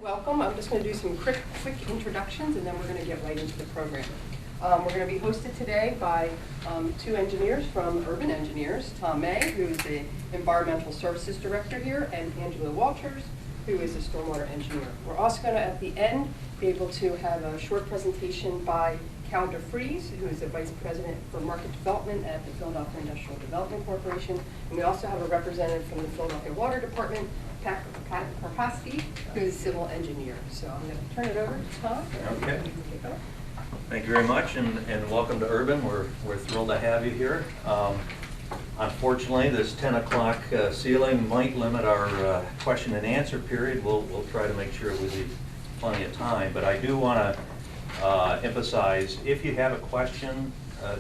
Welcome. I'm just going to do some quick introductions, and then we're going to get right into the program. We're going to be hosted today by two engineers from Urban Engineers, Thom May, who is the Environmental Services Director here, and Angelo, who is a Stormwater Engineer. We're also going to, at the end, be able to have a short presentation by Calder Freeze, who is the Vice President for Market Development at the Philadelphia Industrial Development Corporation. And we also have a representative from the Philadelphia Water Department, Pat Karpowski, who is Civil Engineer. So I'm going to turn it over to Thom. Okay. Thank you very much, and welcome to Urban. We're thrilled to have you here. Unfortunately, this 10 o'clock ceiling might limit our question and answer period. We'll try to make sure we leave plenty of time, but I do want to emphasize, if you have a question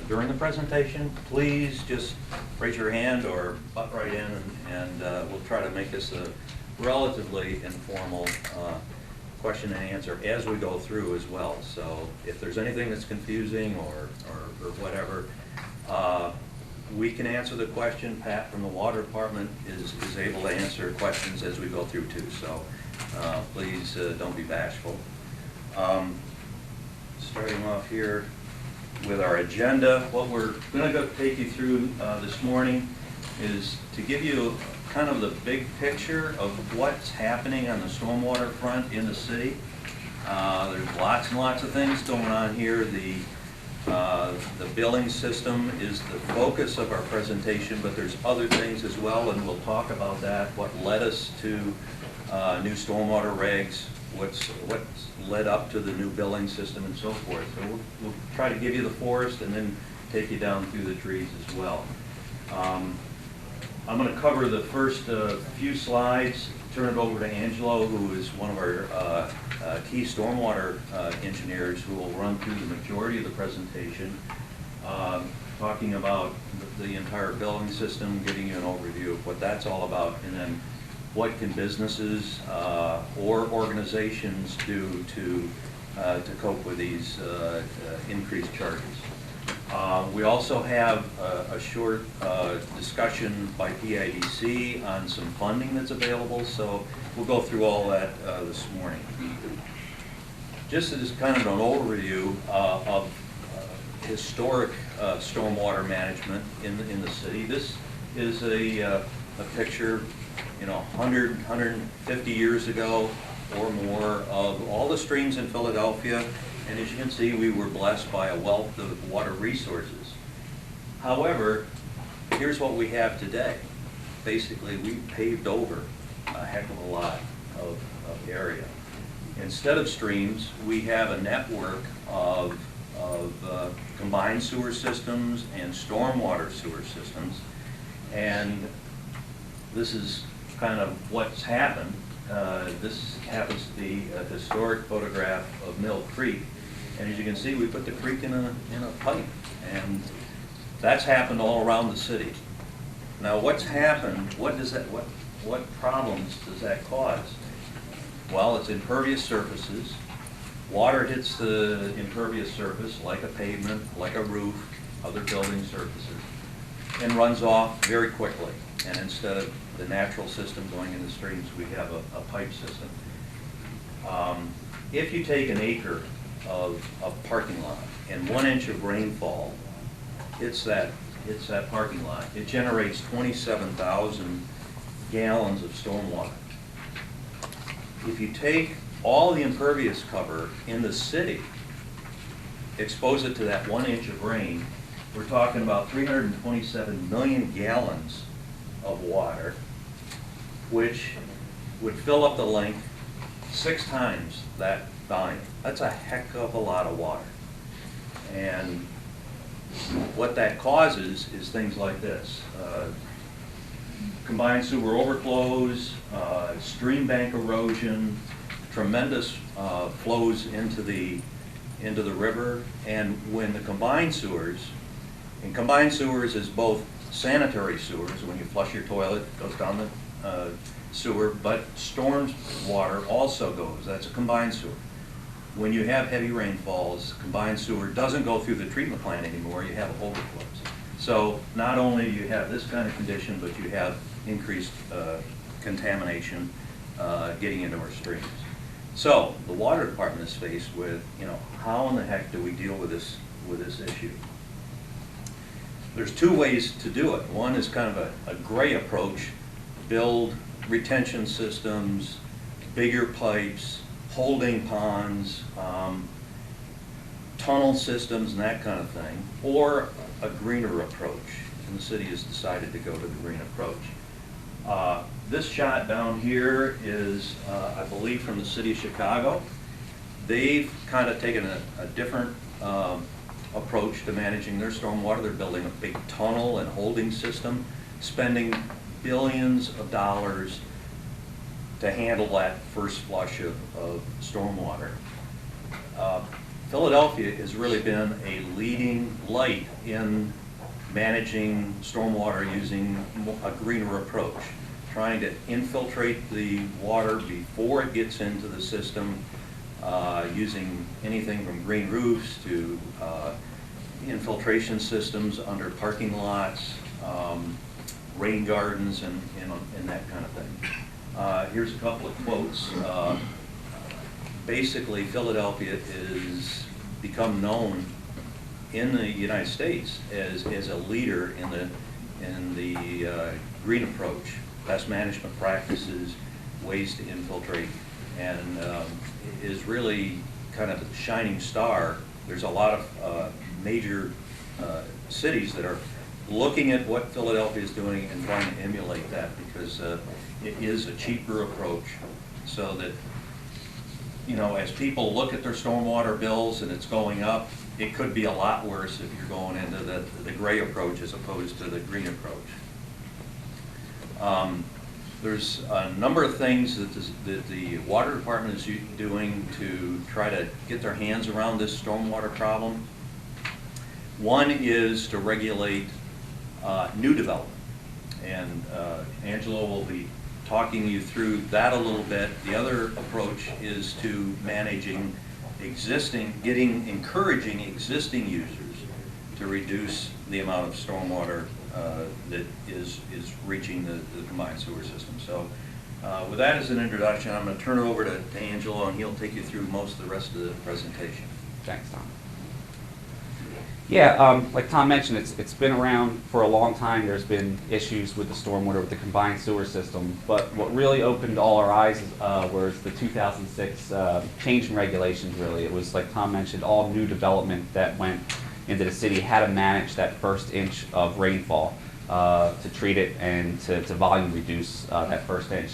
during the presentation, please just raise your hand or butt right in, and we'll try to make this a relatively informal question and answer as we go through as well. So if there's anything that's confusing or whatever, we can answer the question. Pat from the Water Department is able to answer questions as we go through too. So please don't be bashful. Starting off here with our agenda, what we're going to go take you through this morning is to give you kind of the big picture of what's happening on the stormwater front in the city. There's lots and lots of things going on here. The billing system is the focus of our presentation, but there's other things as well, and we'll talk about that, what led us to new stormwater regs, what's led up to the new billing system and so forth. So we'll try to give you the forest and then take you down through the trees as well. I'm going to cover the first few slides, turn it over to Angelo, who is one of our key stormwater engineers, who will run through the majority of the presentation, talking about the entire billing system, giving you an overview of what that's all about, and then what can businesses or organizations do to cope with these increased charges. We also have a short discussion by PIDC on some funding that's available, so we'll go through all that this morning. Just as kind of an overview of historic stormwater management in the city, this is a picture, 100, 150 years ago or more, of all the streams in Philadelphia. And as you can see, we were blessed by a wealth of water resources. However, here's what we have today. Basically, we paved over a heck of a lot of area. Instead of streams, we have a network of combined sewer systems and stormwater sewer systems. And this is kind of what's happened. This happens to be a historic photograph of Mill Creek, and as you can see, we put the creek in a pipe, and that's happened all around the city. Now, what's happened? What problems does that cause? Well, it's impervious surfaces. Water hits the impervious surface like a pavement, like a roof, other building surfaces, and runs off very quickly. And instead of the natural system going into streams, we have a pipe system. If you take an acre of parking lot and 1 inch of rainfall hits that parking lot, it generates 27,000 gallons of stormwater. If you take all the impervious cover in the city, expose it to that 1 inch of rain, we're talking about 327 million gallons of water, which would fill up the lake 6 times that volume. That's a heck of a lot of water. And what that causes is things like this. Combined sewer overflows, stream bank erosion, tremendous flows into the river. And when the combined sewers, and combined sewers is both sanitary sewers, when you flush your toilet, it goes down the sewer, but storm water also goes. That's a combined sewer. When you have heavy rainfalls, combined sewer doesn't go through the treatment plant anymore, you have overflows. So not only do you have this kind of condition, but you have increased contamination getting into our streams. So the water department is faced with, how in the heck do we deal with this issue? There's two ways to do it. One is kind of a gray approach, build retention systems, bigger pipes, holding ponds, tunnel systems and that kind of thing, or a greener approach. And the city has decided to go to the green approach. This shot down here is, I believe, from the city of Chicago. They've kind of taken a different approach to managing their stormwater. They're building a big tunnel and holding system, spending billions of dollars to handle that first flush of stormwater. Philadelphia has really been a leading light in managing stormwater using a greener approach, trying to infiltrate the water before it gets into the system, using anything from green roofs to infiltration systems under parking lots, rain gardens, and that kind of thing. Here's a couple of quotes. Basically, Philadelphia is become known in the United States as a leader in the green approach, best management practices, ways to infiltrate, and is really kind of the shining star. There's a lot of major cities that are looking at what Philadelphia is doing and trying to emulate that, because it is a cheaper approach, so that as people look at their stormwater bills and it's going up, it could be a lot worse if you're going into the gray approach as opposed to the green approach. There's a number of things that the water department is doing to try to get their hands around this stormwater problem. One is to regulate new development, and Angelo will be talking you through that a little bit. The other approach is to managing encouraging existing users to reduce the amount of stormwater that is reaching the combined sewer system. So with that as an introduction, I'm going to turn it over to Angelo, and he'll take you through most of the rest of the presentation. Thanks, Tom. Yeah, like Tom mentioned, it's been around for a long time. There's been issues with the stormwater, with the combined sewer system, but what really opened all our eyes was the 2006 change in regulations, really. It was, like Tom mentioned, all new development that went into the city had to manage that first inch of rainfall to treat it and to volume reduce that first inch.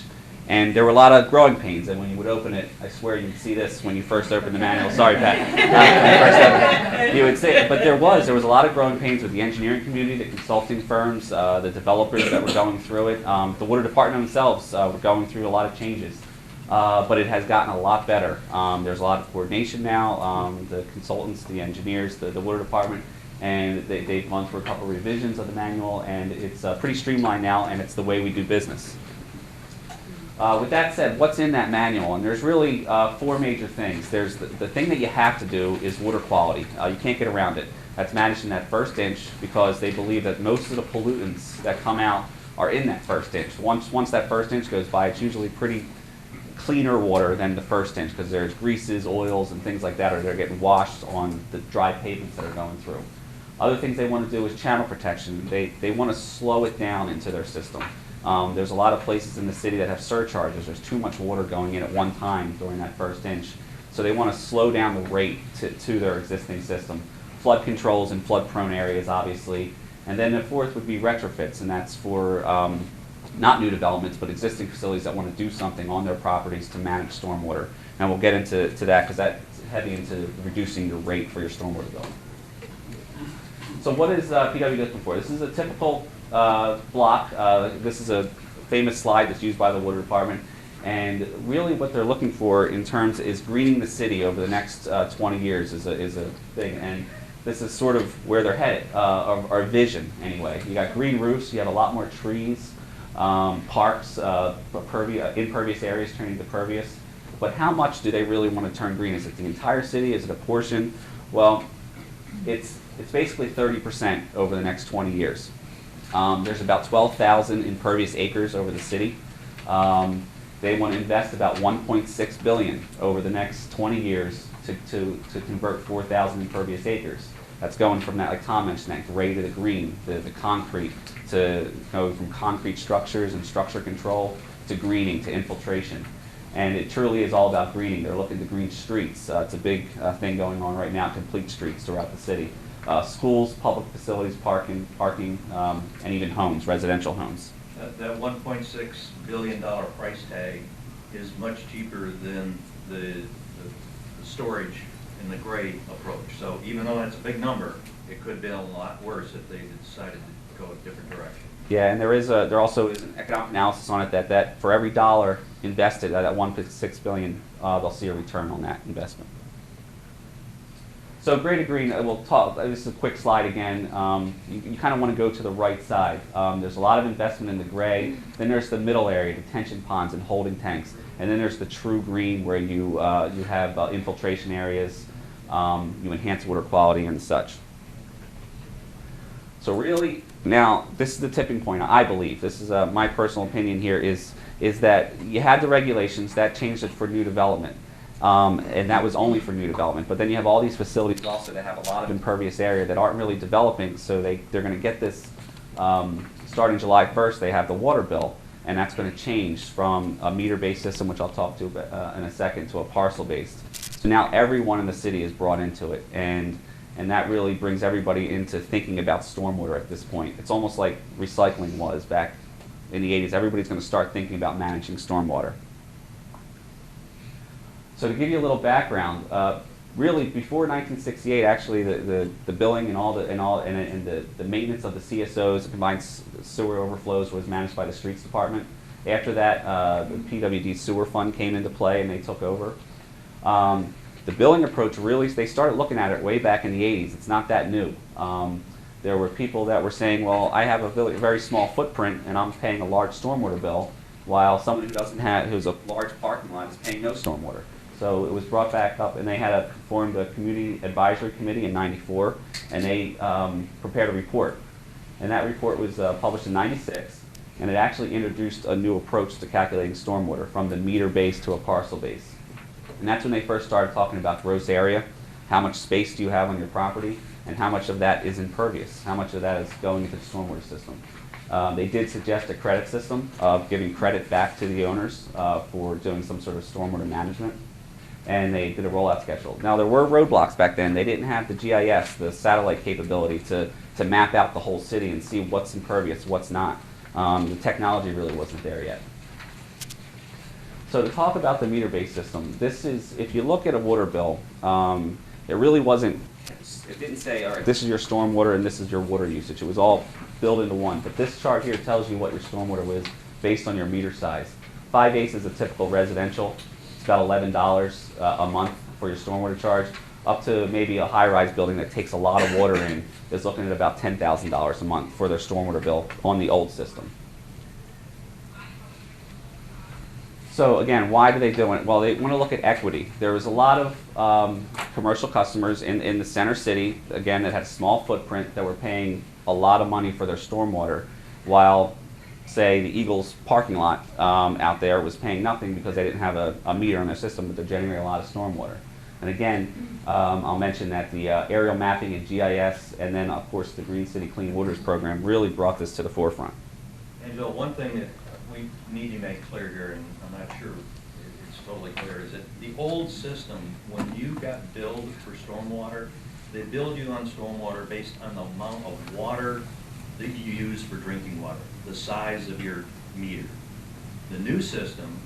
And there were a lot of growing pains, and when you would open it, I swear you'd see this when you first opened the manual. Sorry, Pat. You would see it, but there was a lot of growing pains with the engineering community, the consulting firms, the developers that were going through it. The water department themselves were going through a lot of changes, but it has gotten a lot better. There's a lot of coordination now. The consultants, the engineers, the water department, and they've gone through a couple of revisions of the manual, and it's pretty streamlined now, and it's the way we do business. With that said, what's in that manual? And there's really four major things. There's the thing that you have to do is water quality. You can't get around it. That's managing that first inch, because they believe that most of the pollutants that come out are in that first inch. Once that first inch goes by, it's usually pretty cleaner water than the first inch, because there's greases, oils, and things like that, or they're getting washed on the dry pavements that are going through. Other things they want to do is channel protection. They want to slow it down into their system. There's a lot of places in the city that have surcharges. There's too much water going in at one time during that first inch. So they want to slow down the rate to their existing system. Flood controls in flood-prone areas, obviously. And then the fourth would be retrofits, and that's for not new developments, but existing facilities that want to do something on their properties to manage stormwater. And we'll get into that, because that's heavy into reducing your rate for your stormwater bill. So what is PWD looking for? This is a typical block. This is a famous slide that's used by the water department, and really what they're looking for in terms is greening the city over the next 20 years is a thing, and this is sort of where they're headed, our vision anyway. You got green roofs, you have a lot more trees, parks, impervious areas turning to pervious, but how much do they really want to turn green? Is it the entire city? Is it a portion? Well, it's basically 30% over the next 20 years. There's about 12,000 impervious acres over the city. They want to invest about $1.6 billion over the next 20 years to convert 4,000 impervious acres. That's going from that, like Tom mentioned, that gray to the green, the concrete, to go from concrete structures and structure control to greening to infiltration. And it truly is all about greening. They're looking to green streets. It's a big thing going on right now, complete streets throughout the city. Schools, public facilities, parking, and even homes, residential homes. That $1.6 billion price tag is much cheaper than the storage in the gray approach. So even though that's a big number, it could have been a lot worse if they decided to go a different direction. Yeah, and there also is an economic analysis on it that for every dollar invested at that $1.6 billion, they'll see a return on that investment. So gray to green, we'll talk, this is a quick slide again. You kind of want to go to the right side. There's a lot of investment in the gray. Then there's the middle area, detention ponds and holding tanks. And then there's the true green where you have infiltration areas, you enhance water quality and such. So really, now this is the tipping point, I believe. This is my personal opinion here is that you had the regulations, that changed it for new development. And that was only for new development. But then you have all these facilities also that have a lot of impervious area that aren't really developing, so they're going to get this, starting July 1st, they have the water bill, and that's going to change from a meter-based system, which I'll talk to in a second, to a parcel-based. So now everyone in the city is brought into it, and that really brings everybody into thinking about stormwater at this point. It's almost like recycling was back in the 80s. Everybody's going to start thinking about managing stormwater. So to give you a little background, really before 1968, actually the billing and the maintenance of the CSOs, the combined sewer overflows, was managed by the streets department. After that, the PWD sewer fund came into play and they took over. The billing approach really, they started looking at it way back in the 80s. It's not that new. There were people that were saying, well, I have a very small footprint and I'm paying a large stormwater bill, while someone who doesn't have, who's a large parking lot is paying no stormwater. So it was brought back up, and they had formed a community advisory committee in '94, and they prepared a report. And that report was published in '96, and it actually introduced a new approach to calculating stormwater from the meter-based to a parcel-based. And that's when they first started talking about gross area, how much space do you have on your property, and how much of that is impervious, how much of that is going into the stormwater system. They did suggest a credit system of giving credit back to the owners for doing some sort of stormwater management. And they did a rollout schedule. Now there were roadblocks back then. They didn't have the GIS, the satellite capability to map out the whole city and see what's impervious, what's not. The technology really wasn't there yet. So to talk about the meter-based system, this is, if you look at a water bill, it really wasn't, it didn't say, all right, this is your stormwater and this is your water usage. It was all built into one. But this chart here tells you what your stormwater was based on your meter size. 5/8 is a typical residential. About $11 a month for your stormwater charge, up to maybe a high-rise building that takes a lot of water in is looking at about $10,000 a month for their stormwater bill on the old system. So again, why do they do it? Well, they want to look at equity. There was a lot of commercial customers in the center city, again, that had a small footprint that were paying a lot of money for their stormwater, while say the Eagles parking lot out there was paying nothing because they didn't have a meter on their system, but they're generating a lot of stormwater. And again, I'll mention that the aerial mapping and GIS, and then of course the Green City Clean Waters program really brought this to the forefront. Angelo, one thing that we need to make clear here, and I'm not sure it's totally clear, is that the old system, when you got billed for stormwater, they billed you on stormwater based on the amount of water that you use for drinking water, the size of your meter. The new system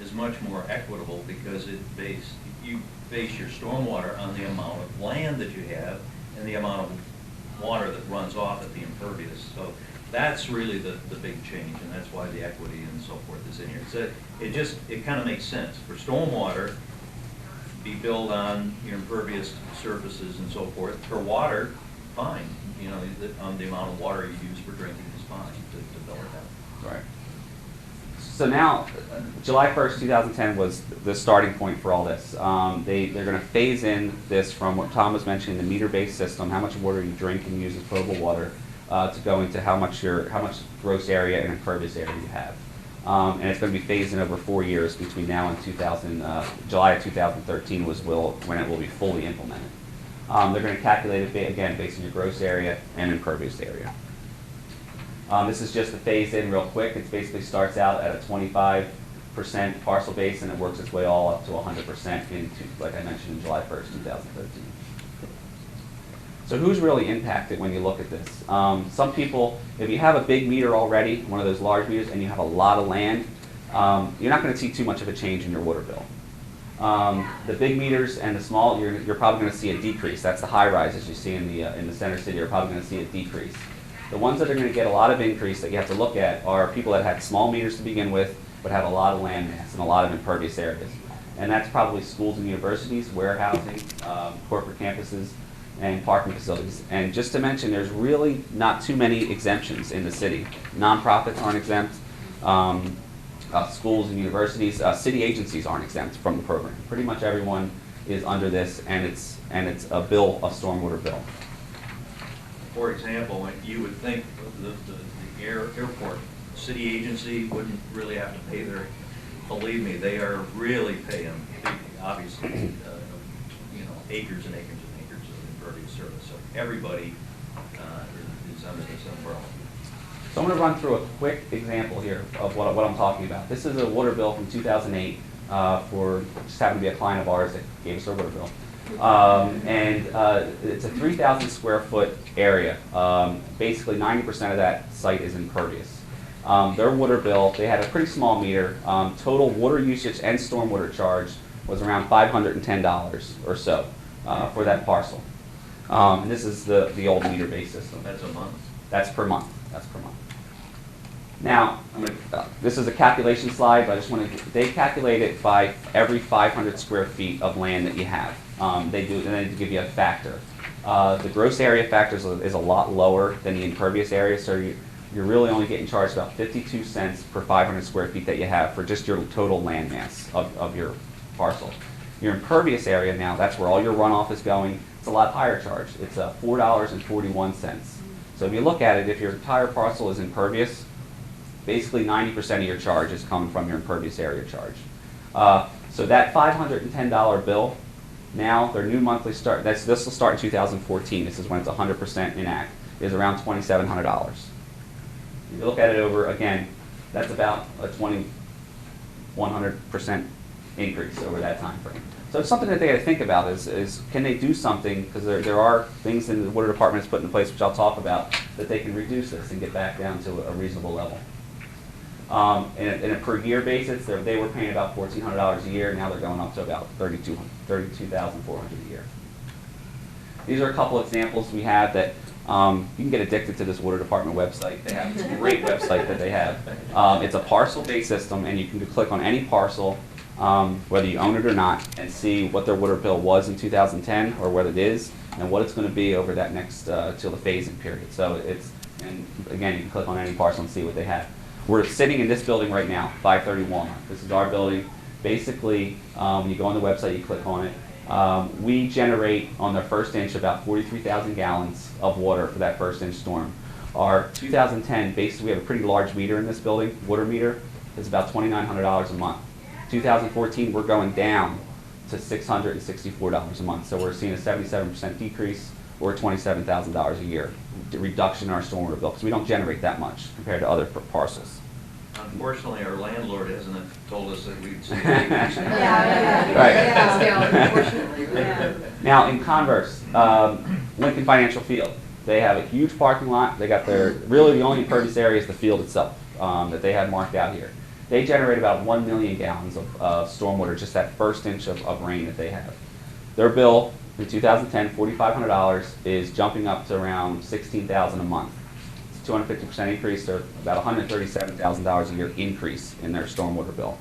is much more equitable because you base your stormwater on the amount of land that you have and the amount of water that runs off at the impervious. So that's really the big change, and that's why the equity and so forth is in here. So it kind of makes sense. For stormwater, be billed on your impervious surfaces and so forth. For water, fine. You know, the amount of water you use for drinking is fine to bill it out. Right. So now, July 1st, 2010 was the starting point for all this. They're going to phase in this from what Tom was mentioning, the meter-based system, how much water you drink and use as potable water, to go into how much gross area and impervious area you have. and it's going to be phased in over 4 years between now and July of 2013 when it will be fully implemented. They're going to calculate it, again, based on your gross area and impervious area. This is just a phase in real quick. It basically starts out at a 25% parcel base, and it works its way all up to 100% into, like I mentioned, in July 1st, 2013. So who's really impacted when you look at this? Some people, if you have a big meter already, one of those large meters, and you have a lot of land, you're not going to see too much of a change in your water bill. The big meters and the small, you're probably going to see a decrease. That's the high rises you see in the center city. You're probably going to see a decrease. The ones that are going to get a lot of increase that you have to look at are people that had small meters to begin with, but have a lot of land mass and a lot of impervious areas. And that's probably schools and universities, warehousing, corporate campuses, and parking facilities. And just to mention, there's really not too many exemptions in the city. Nonprofits aren't exempt. Schools and universities, city agencies aren't exempt from the program. Pretty much everyone is under this, and it's a bill, a stormwater bill. For example, you would think the airport city agency wouldn't really have to pay their, believe me, they are really paying, obviously, acres and acres and acres of impervious surface. So everybody is under this umbrella. So I'm going to run through a quick example here of what I'm talking about. This is a water bill from 2008 for just happened to be a client of ours that gave us our water bill. It's a 3,000 square foot area. Basically 90% of that site is impervious. Their water bill, they had a pretty small meter. Total water usage and stormwater charge was around $510 or so for that parcel. And this is the old meter-based system. That's a month? That's per month. That's per month. Now, this is a calculation slide, but I just want to, they calculate it by every 500 square feet of land that you have. They do, and then to give you a factor. The gross area factor is a lot lower than the impervious area, so you're really only getting charged about 52 cents per 500 square feet that you have for just your total land mass of your parcel. Your impervious area now, that's where all your runoff is going. It's a lot higher charge. It's $4.41. So if you look at it, if your entire parcel is impervious, basically 90% of your charge is coming from your impervious area charge. So that $510 bill, now their new monthly start, this will start in 2014, this is when it's 100% enact, is around $2,700. If you look at it over, again, that's about a 2,100% increase over that time frame. So it's something that they got to think about is can they do something, because there are things in the water department that's put in place, which I'll talk about, that they can reduce this and get back down to a reasonable level. In a per year basis, they were paying about $1,400 a year. Now they're going up to about $32,400 a year. These are a couple examples we have that you can get addicted to this water department website. They have a great website that they have. It's a parcel-based system, and you can click on any parcel, whether you own it or not, and see what their water bill was in 2010 or what it is, and what it's going to be over that next till the phase-in period. So and again, you can click on any parcel and see what they have. We're sitting in this building right now, 530 Walnut. This is our building. Basically, when you go on the website, you click on it. We generate on the first inch about 43,000 gallons of water for that first inch storm. Our 2010, basically we have a pretty large meter in this building, water meter. It's about $2,900 a month. 2014, we're going down to $664 a month. So we're seeing a 77% decrease, or $27,000 a year reduction in our stormwater bill, because we don't generate that much compared to other parcels. Unfortunately, our landlord hasn't told us that we'd see a decrease. Now, in converse, Lincoln Financial Field, they have a huge parking lot. They got really the only impervious area is the field itself that they have marked out here. They generate about 1 million gallons of stormwater, just that first inch of rain that they have. Their bill in 2010, $4,500, is jumping up to around $16,000 a month. It's a 250% increase, or about $137,000 a year increase in their stormwater bill.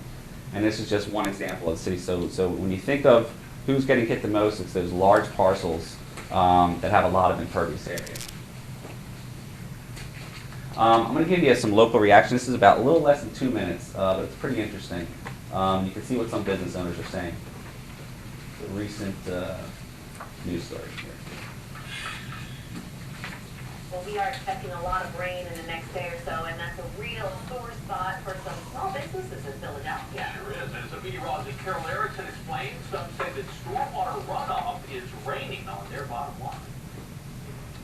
And this is just one example of the city. So when you think of who's getting hit the most, it's those large parcels that have a lot of impervious area. I'm going to give you some local reaction. This is about a little less than 2 minutes, but it's pretty interesting. You can see what some business owners are saying. The recent news story here. Well, we are expecting a lot of rain in the next day or so, and that's a real sore spot for some small businesses in Philadelphia. Sure is. As a meteorologist Carol Erickson explains, some say that stormwater runoff is raining on their bottom line.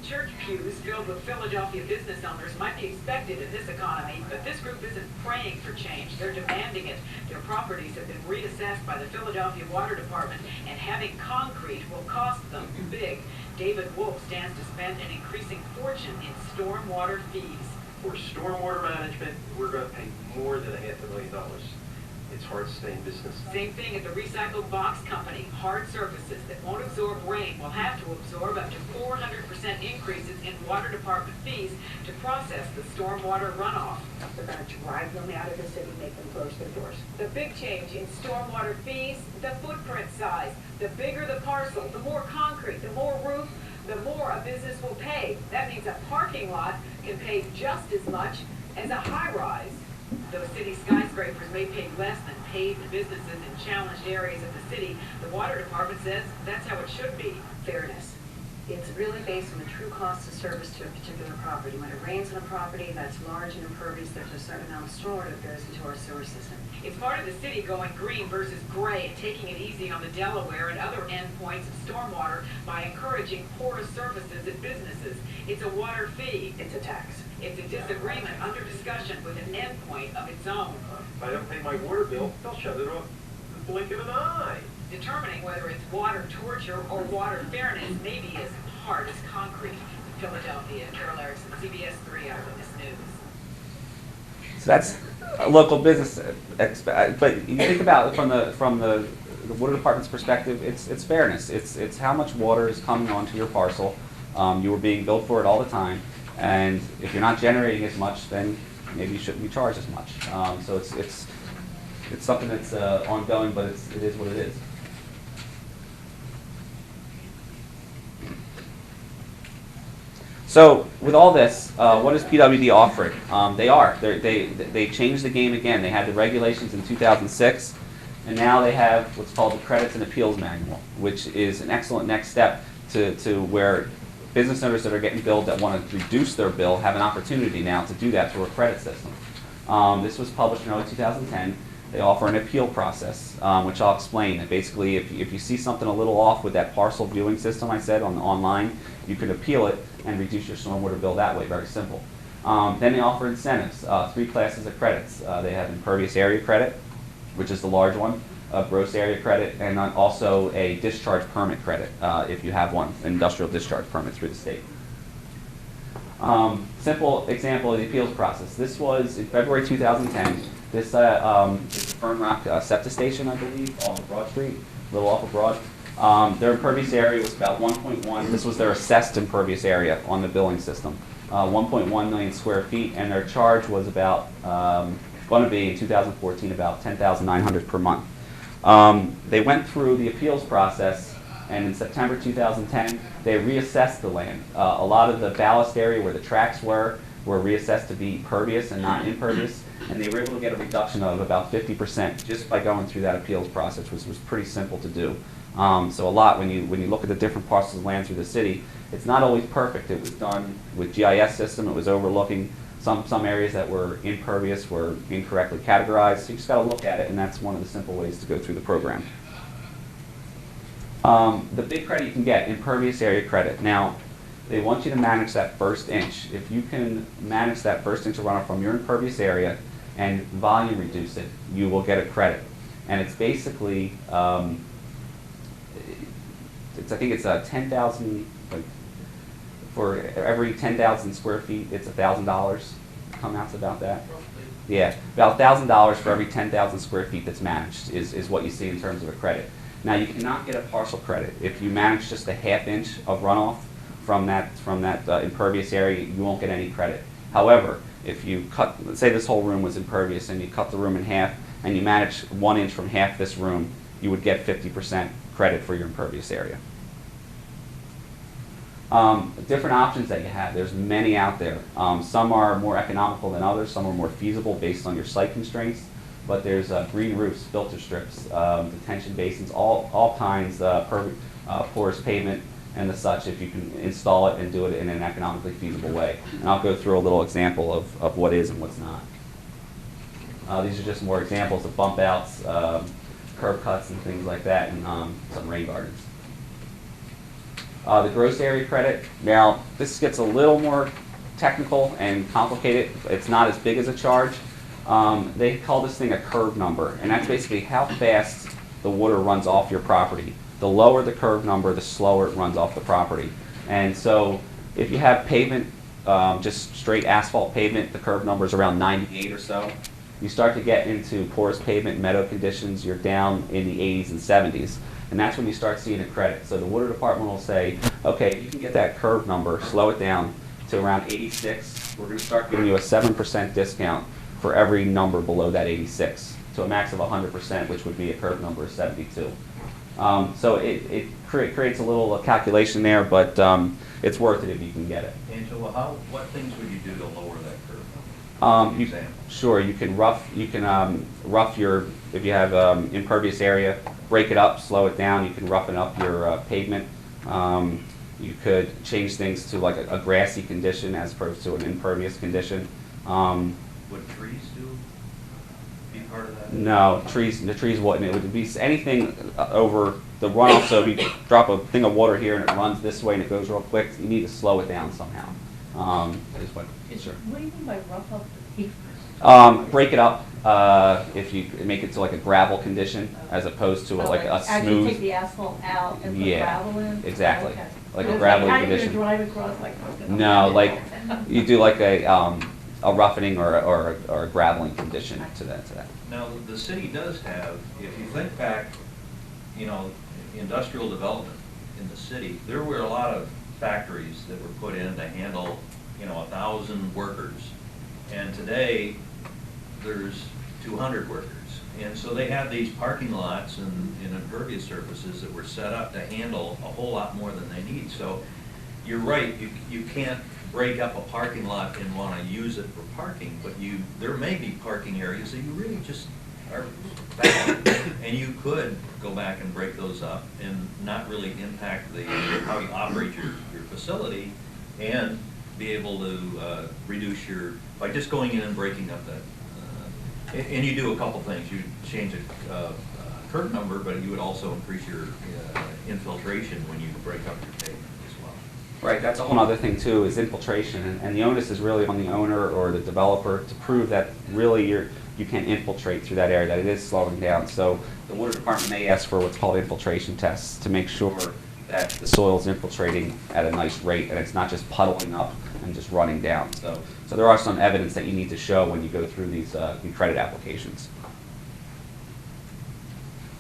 Church pews filled with Philadelphia business owners might be expected in this economy, but this group isn't praying for change. They're demanding it. Their properties have been reassessed by the Philadelphia Water Department, and having concrete will cost them big. David Wolf stands to spend an increasing fortune in stormwater fees. For stormwater management, we're going to pay more than $500,000. It's hard to stay in business. Same thing at the recycled box company. Hard surfaces that won't absorb rain will have to absorb up to 400% increases in water department fees to process the stormwater runoff. They're going to drive them out of the city, make them close their doors. The big change in stormwater fees, the footprint size. The bigger the parcel, the more concrete, the more roof, the more a business will pay. That means a parking lot can pay just as much as a high-rise. Though city skyscrapers may pay less than paved businesses in challenged areas of the city, the water department says that's how it should be. Fairness. It's really based on the true cost of service to a particular property. When it rains on a property that's large and impervious, there's a certain amount of stormwater that goes into our sewer system. It's part of the city going green versus gray and taking it easy on the Delaware and other endpoints of stormwater by encouraging porous surfaces at businesses. It's a water fee. It's a tax. It's a disagreement under discussion with an endpoint of its own. If I don't pay my water bill, they'll shut it off in the blink of an eye. Determining whether it's water torture or water fairness may be as hard as concrete. In Philadelphia, Carol Erickson, CBS 3 Eyewitness News. So that's a local business, but you think about it from the water department's perspective, it's fairness. It's how much water is coming onto your parcel. You are being billed for it all the time, and if you're not generating as much, then maybe you shouldn't be charged as much. So it's something that's ongoing, but it is what it is. So with all this, what is PWD offering? They changed the game again. They had the regulations in 2006, and now they have what's called the Credits and Appeals Manual, which is an excellent next step to where business owners that are getting billed that want to reduce their bill have an opportunity now to do that through a credit system. This was published in early 2010. They offer an appeal process, which I'll explain. And basically, if you see something a little off with that parcel viewing system I said online, you can appeal it and reduce your stormwater bill that way. Very simple. Then they offer incentives, 3 classes of credits. They have impervious area credit, which is the large one, a gross area credit, and also a discharge permit credit if you have one, industrial discharge permit through the state. Simple example of the appeals process. This was in February 2010. This is the Fern Rock septic station, I believe, off of Broad Street, a little off of Broad. Their impervious area was about 1.1. This was their assessed impervious area on the billing system, 1.1 million square feet, and their charge was about, going to be in 2014 about $10,900 per month. They went through the appeals process, and in September 2010, they reassessed the land. A lot of the ballast area where the tracks were reassessed to be pervious and not impervious, and they were able to get a reduction of about 50% just by going through that appeals process, which was pretty simple to do. So a lot, when you look at the different parcels of land through the city, it's not always perfect. It was done with GIS system. It was overlooking some areas that were impervious, were incorrectly categorized. So you just got to look at it, and that's one of the simple ways to go through the program. The big credit you can get, impervious area credit. Now, they want you to manage that first inch. If you can manage that first inch of runoff from your impervious area and volume reduce it, you will get a credit. And it's basically, I think it's 10,000, like, for every 10,000 square feet, it's $1,000. Come out to about that. Yeah, about $1,000 for every 10,000 square feet that's managed is what you see in terms of a credit. Now, you cannot get a partial credit. If you manage just a half inch of runoff from that impervious area, you won't get any credit. However, if you cut, let's say this whole room was impervious and you cut the room in half and you manage 1 inch from half this room, you would get 50% credit for your impervious area. Different options that you have, there's many out there. Some are more economical than others, some are more feasible based on your site constraints, but there's green roofs, filter strips, detention basins, all kinds, porous pavement, and the such if you can install it and do it in an economically feasible way. And I'll go through a little example of what is and what's not. These are just more examples of bump outs, curb cuts and things like that, and some rain gardens. The gross area credit, now this gets a little more technical and complicated. It's not as big as a charge. They call this thing a curve number, and that's basically how fast the water runs off your property. The lower the curve number, the slower it runs off the property. And so if you have pavement, just straight asphalt pavement, the curve number is around 98 or so. You start to get into porous pavement, meadow conditions, you're down in the 80s and 70s. And that's when you start seeing a credit. So the water department will say, okay, you can get that curve number, slow it down to around 86. We're going to start giving you a 7% discount for every number below that 86, to a max of 100%, which would be a curve number of 72. So it creates a little calculation there, but it's worth it if you can get it. Angelo, what things would you do to lower that curve? Sure, you can rough your, if you have impervious area, break it up, slow it down. You can roughen up your pavement. You could change things to like a grassy condition as opposed to an impervious condition. Would trees be part of that? No, the trees wouldn't. It would be anything over the runoff. So if you drop a thing of water here and it runs this way and it goes real quick, you need to slow it down somehow. Sure. What do you mean by rough up the pavement? Break it up. If you make it to like a gravel condition as opposed to like a Actually smooth. take the asphalt out and put gravel in? Exactly. Okay. Like a gravelly how condition. How are you going to drive across like? No, like you do like a roughening or a graveling condition to that. Now, the city does have, if you think back, industrial development in the city, there were a lot of factories that were put in to handle, 1,000 workers. And today, there's 200 workers. And so they have these parking lots and impervious surfaces that were set up to handle a whole lot more than they need. So you're right, you can't break up a parking lot and want to use it for parking, but there may be parking areas that you really just are bad, and you could go back and break those up and not really impact how you operate your facility, and be able to reduce by just going in and breaking up that. And you do a couple things. You change a curve number, but you would also increase your infiltration when you break up your pavement as well. Right, that's a whole other thing too, is infiltration, and the onus is really on the owner or the developer to prove that really you can infiltrate through that area, that it is slowing down. So the water department may ask for what's called infiltration tests to make sure that the soil is infiltrating at a nice rate and it's not just puddling up and just running down. So there are some evidence that you need to show when you go through these credit applications.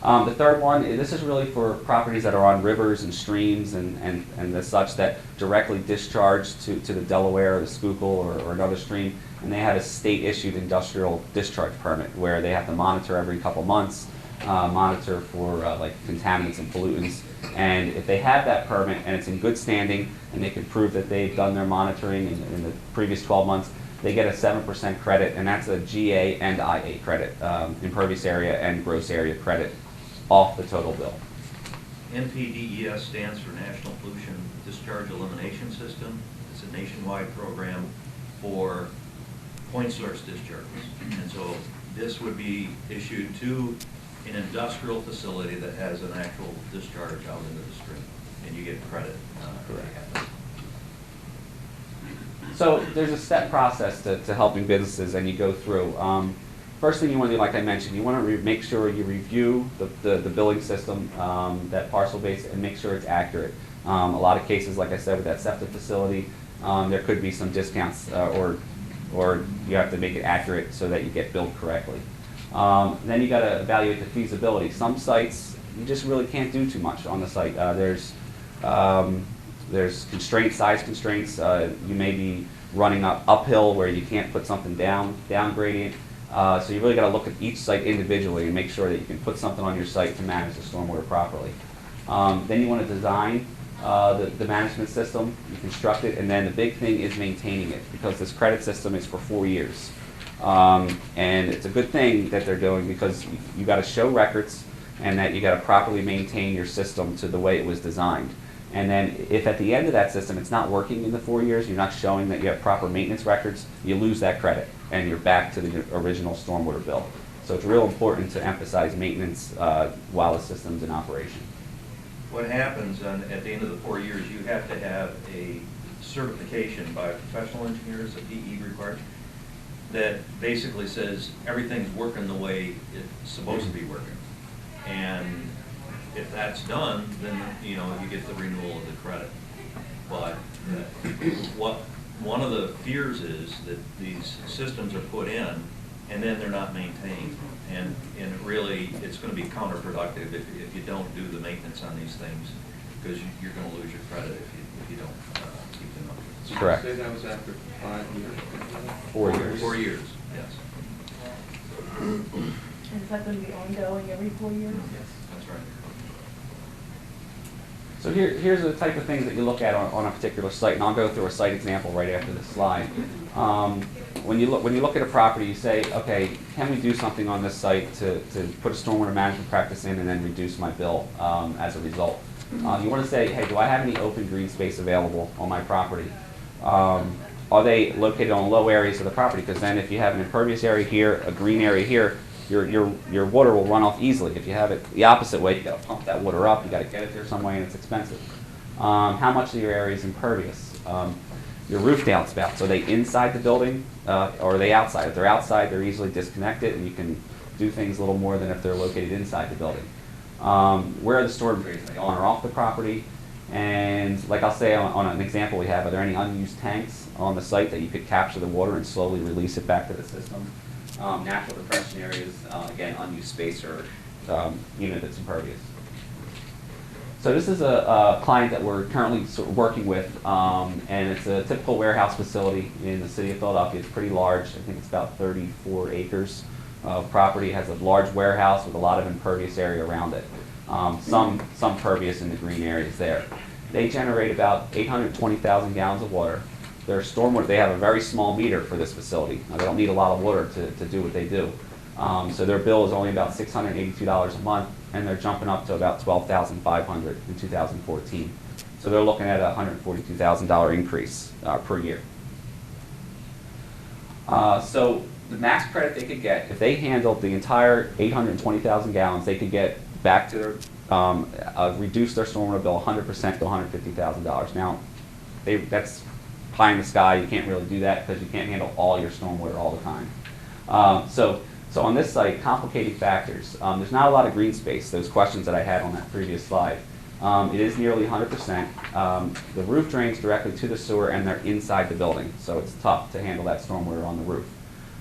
The third one, this is really for properties that are on rivers and streams and the such that directly discharge to the Delaware or the Schuylkill or another stream, and they have a state-issued industrial discharge permit where they have to monitor every couple months, monitor for like contaminants and pollutants. And if they have that permit and it's in good standing and they can prove that they've done their monitoring in the previous 12 months, they get a 7% credit, and that's a GA and IA credit, impervious area and gross area credit off the total bill. NPDES stands for National Pollution Discharge Elimination System. It's a nationwide program for point source discharges. And so this would be issued to an industrial facility that has an actual discharge out into the stream, and you get credit for that. So there's a step process to helping businesses, and you go through. First thing you want to do, like I mentioned, you want to make sure you review the billing system, that parcel base, and make sure it's accurate. A lot of cases, like I said, with that septic facility, there could be some discounts, or you have to make it accurate so that you get billed correctly. Then you got to evaluate the feasibility. Some sites, you just really can't do too much on the site. There's constraints, size constraints. You may be running uphill where you can't put something down gradient. So you really got to look at each site individually and make sure that you can put something on your site to manage the stormwater properly. Then you want to design the management system, you construct it, and then the big thing is maintaining it, because this credit system is for 4 years. And it's a good thing that they're doing, because you got to show records and that you got to properly maintain your system to the way it was designed. And then if at the end of that system it's not working in the 4 years, you're not showing that you have proper maintenance records, you lose that credit and you're back to the original stormwater bill. So it's real important to emphasize maintenance while the system's in operation. What happens at the end of the 4 years, you have to have a certification by professional engineers, a PE required, that basically says everything's working the way it's supposed to be working. And if that's done, then, you know, you get the renewal of the credit. But one of the fears is that these systems are put in and then they're not maintained. And really, it's going to be counterproductive if you don't do the maintenance on these things, because you're going to lose your credit if you don't keep them up. Correct. Say that was after 5 years? 4 years. 4 years, yes. And is that going to be ongoing every 4 years? Yes, that's right. So here's the type of things that you look at on a particular site, and I'll go through a site example right after this slide. When you look at a property, you say, okay, can we do something on this site to put a stormwater management practice in and then reduce my bill as a result? You want to say, hey, do I have any open green space available on my property? Are they located on low areas of the property? Because then if you have an impervious area here, a green area here, your water will run off easily. If you have it the opposite way, you got to pump that water up, you got to get it there some way, and it's expensive. How much of your area is impervious? Your roof downspouts, are they inside the building or are they outside? If they're outside, they're easily disconnected, and you can do things a little more than if they're located inside the building. Where are the storm drains? Are they on or off the property? And like I'll say on an example we have, are there any unused tanks on the site that you could capture the water and slowly release it back to the system? Natural depression areas, again, unused space or unit that's impervious. So this is a client that we're currently working with, and it's a typical warehouse facility in the city of Philadelphia. It's pretty large. I think it's about 34 acres of property. It has a large warehouse with a lot of impervious area around it. Some pervious in the green areas there. They generate about 820,000 gallons of water. Their stormwater, they have a very small meter for this facility. Now, they don't need a lot of water to do what they do. So their bill is only about $682 a month, and they're jumping up to about $12,500 in 2014. So they're looking at a $142,000 increase per year. So the max credit they could get, if they handled the entire 820,000 gallons, they could get back to their, reduce their stormwater bill 100% to $150,000. Now, that's pie in the sky. You can't really do that because you can't handle all your stormwater all the time. So on this site, complicating factors. There's not a lot of green space, those questions that I had on that previous slide. It is nearly 100%. The roof drains directly to the sewer and they're inside the building, so it's tough to handle that stormwater on the roof.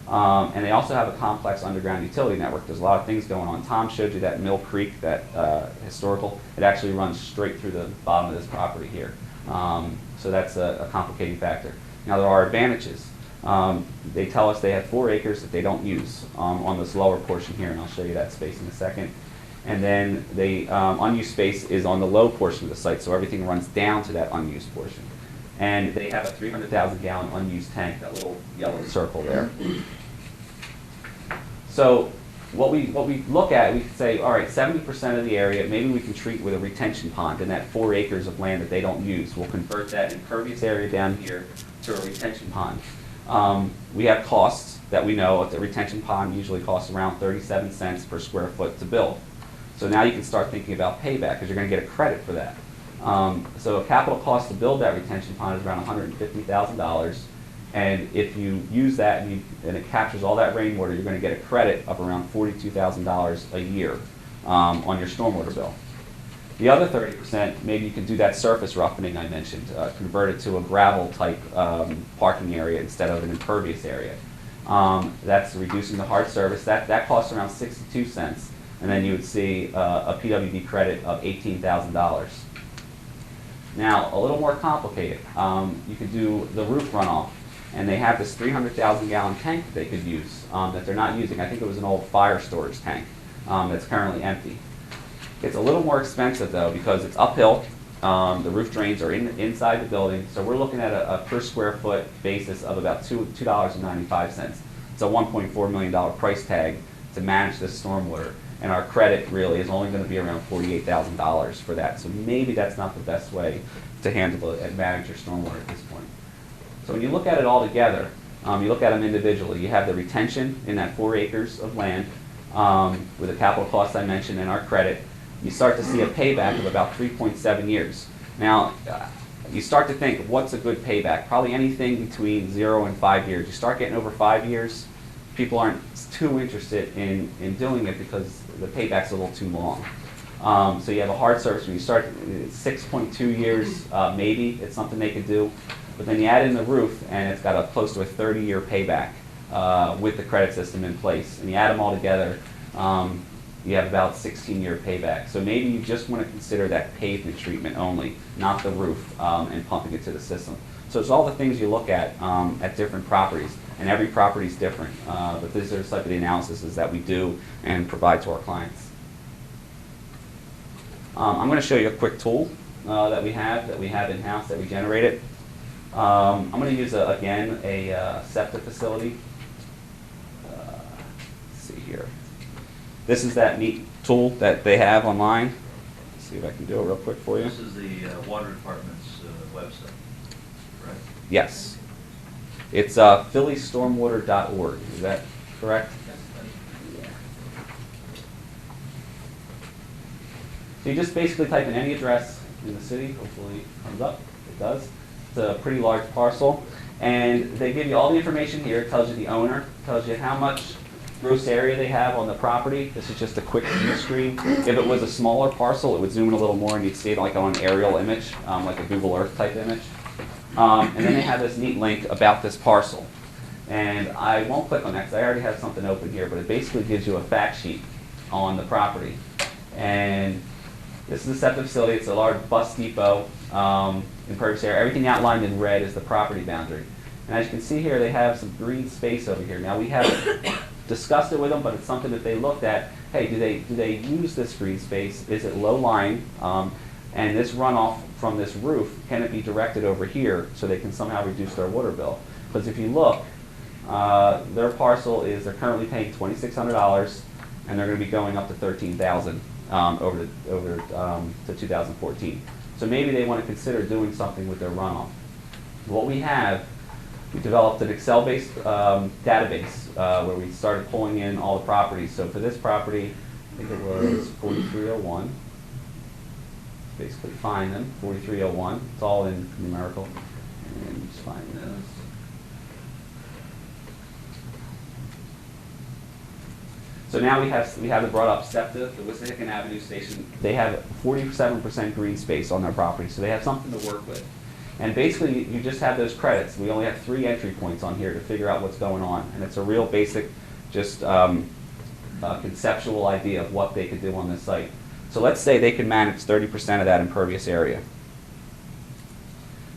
And they also have a complex underground utility network. There's a lot of things going on. Tom showed you that Mill Creek, that historical. It actually runs straight through the bottom of this property here. So that's a complicating factor. Now there are advantages. They tell us they have 4 acres that they don't use on this lower portion here, and I'll show you that space in a second. And then the unused space is on the low portion of the site, so everything runs down to that unused portion. And they have a 300,000 gallon unused tank, that little yellow circle there. So what we look at, we can say, all right, 70% of the area, maybe we can treat with a retention pond, and that 4 acres of land that they don't use, we'll convert that impervious area down here to a retention pond. We have costs that we know. The retention pond usually costs around 37 cents per square foot to build. So now you can start thinking about payback because you're going to get a credit for that. So a capital cost to build that retention pond is around $150,000. And if you use that and it captures all that rainwater, you're going to get a credit of around $42,000 a year on your stormwater bill. The other 30%, maybe you can do that surface roughening I mentioned, convert it to a gravel type parking area instead of an impervious area. That's reducing the hard surface. That costs around 62 cents. And then you would see a PWD credit of $18,000. Now, a little more complicated. You could do the roof runoff. And they have this 300,000 gallon tank that they could use that they're not using. I think it was an old fire storage tank that's currently empty. It's a little more expensive though because it's uphill. The roof drains are inside the building. So we're looking at a per square foot basis of about $2.95. It's a $1.4 million price tag to manage this stormwater. and our credit really is only going to be around $48,000 for that. So maybe that's not the best way to handle it and manage your stormwater at this point. So when you look at it all together, you look at them individually. You have the retention in that 4 acres of land with the capital costs I mentioned and our credit. You start to see a payback of about 3.7 years. Now, you start to think, what's a good payback? Probably anything between 0 and 5 years. You start getting over 5 years, people aren't too interested in doing it because the payback's a little too long. So you have a hard surface. When you start 6.2 years, maybe it's something they could do. But then you add in the roof, and it's got a close to a 30-year payback with the credit system in place. And you add them all together, you have about 16-year payback. So maybe you just want to consider that pavement treatment only, not the roof, and pumping it to the system. So it's all the things you look at different properties, and every property is different. But these are some of the analyses that we do and provide to our clients. I'm going to show you a quick tool that we have in-house that we generated. I'm going to use, again, a SEPTA facility. Let's see here. This is that neat tool that they have online. Let's see if I can do it real quick for you. This is the water department's website, correct? Yes. It's phillystormwater.org. Is that correct? So you just basically type in any address in the city. Hopefully it comes up. It does. It's a pretty large parcel. And they give you all the information here. It tells you the owner, tells you how much gross area they have on the property. This is just a quick view screen. If it was a smaller parcel, it would zoom in a little more and you'd see it like on an aerial image, like a Google Earth type image. And then they have this neat link about this parcel. And I won't click on that because I already have something open here, but it basically gives you a fact sheet on the property. And this is the SEPTA facility. It's a large bus depot, impervious area. Everything outlined in red is the property boundary. And as you can see here, they have some green space over here. Now we haven't discussed it with them, but it's something that they looked at. Hey, do they use this green space? Is it low lying? And this runoff from this roof, can it be directed over here so they can somehow reduce their water bill? Because if you look, their parcel is, they're currently paying $2,600, and they're going to be going up to $13,000 over to 2014. So maybe they want to consider doing something with their runoff. What we developed an Excel-based database where we started pulling in all the properties. So for this property, I think it was 4301. Basically find them, 4301. It's all in numerical. And just find those. So now we have brought up SEPTA, the Wissahickon Avenue Station. They have 47% green space on their property, so they have something to work with. And basically, you just have those credits. We only have 3 entry points on here to figure out what's going on. And it's a real basic, just conceptual idea of what they could do on this site. So let's say they can manage 30% of that impervious area.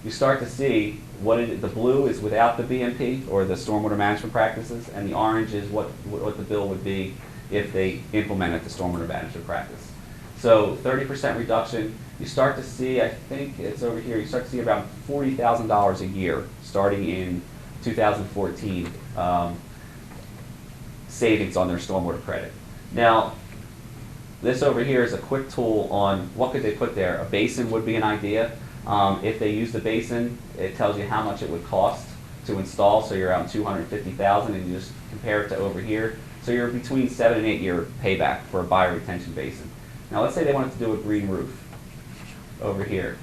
You start to see the blue is without the BMP or the stormwater management practices, and the orange is what the bill would be if they implemented the stormwater management practice. So 30% reduction. You start to see, I think it's over here, you start to see around $40,000 a year starting in 2014 savings on their stormwater credit. Now, this over here is a quick tool on what could they put there. A basin would be an idea. If they use the basin, it tells you how much it would cost to install, so you're around $250,000, and you just compare it to over here. So you're between 7 and 8 year payback for a bioretention basin. Now let's say they wanted to do a green roof over here.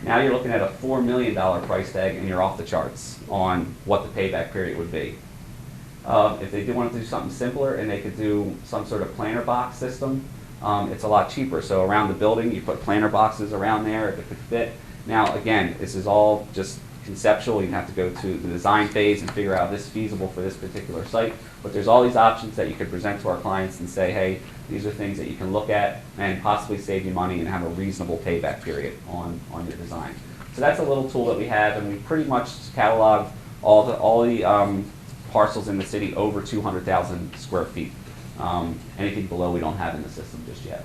Now you're looking at a $4 million price tag, and you're off the charts on what the payback period would be. If they do want to do something simpler and they could do some sort of planter box system, it's a lot cheaper. So around the building, you put planter boxes around there if it could fit. Now again, this is all just conceptual. You have to go to the design phase and figure out if this is feasible for this particular site. But there's all these options that you could present to our clients and say, hey, these are things that you can look at and possibly save you money and have a reasonable payback period on your design. So that's a little tool that we have, and we pretty much cataloged all the parcels in the city over 200,000 square feet. Anything below we don't have in the system just yet.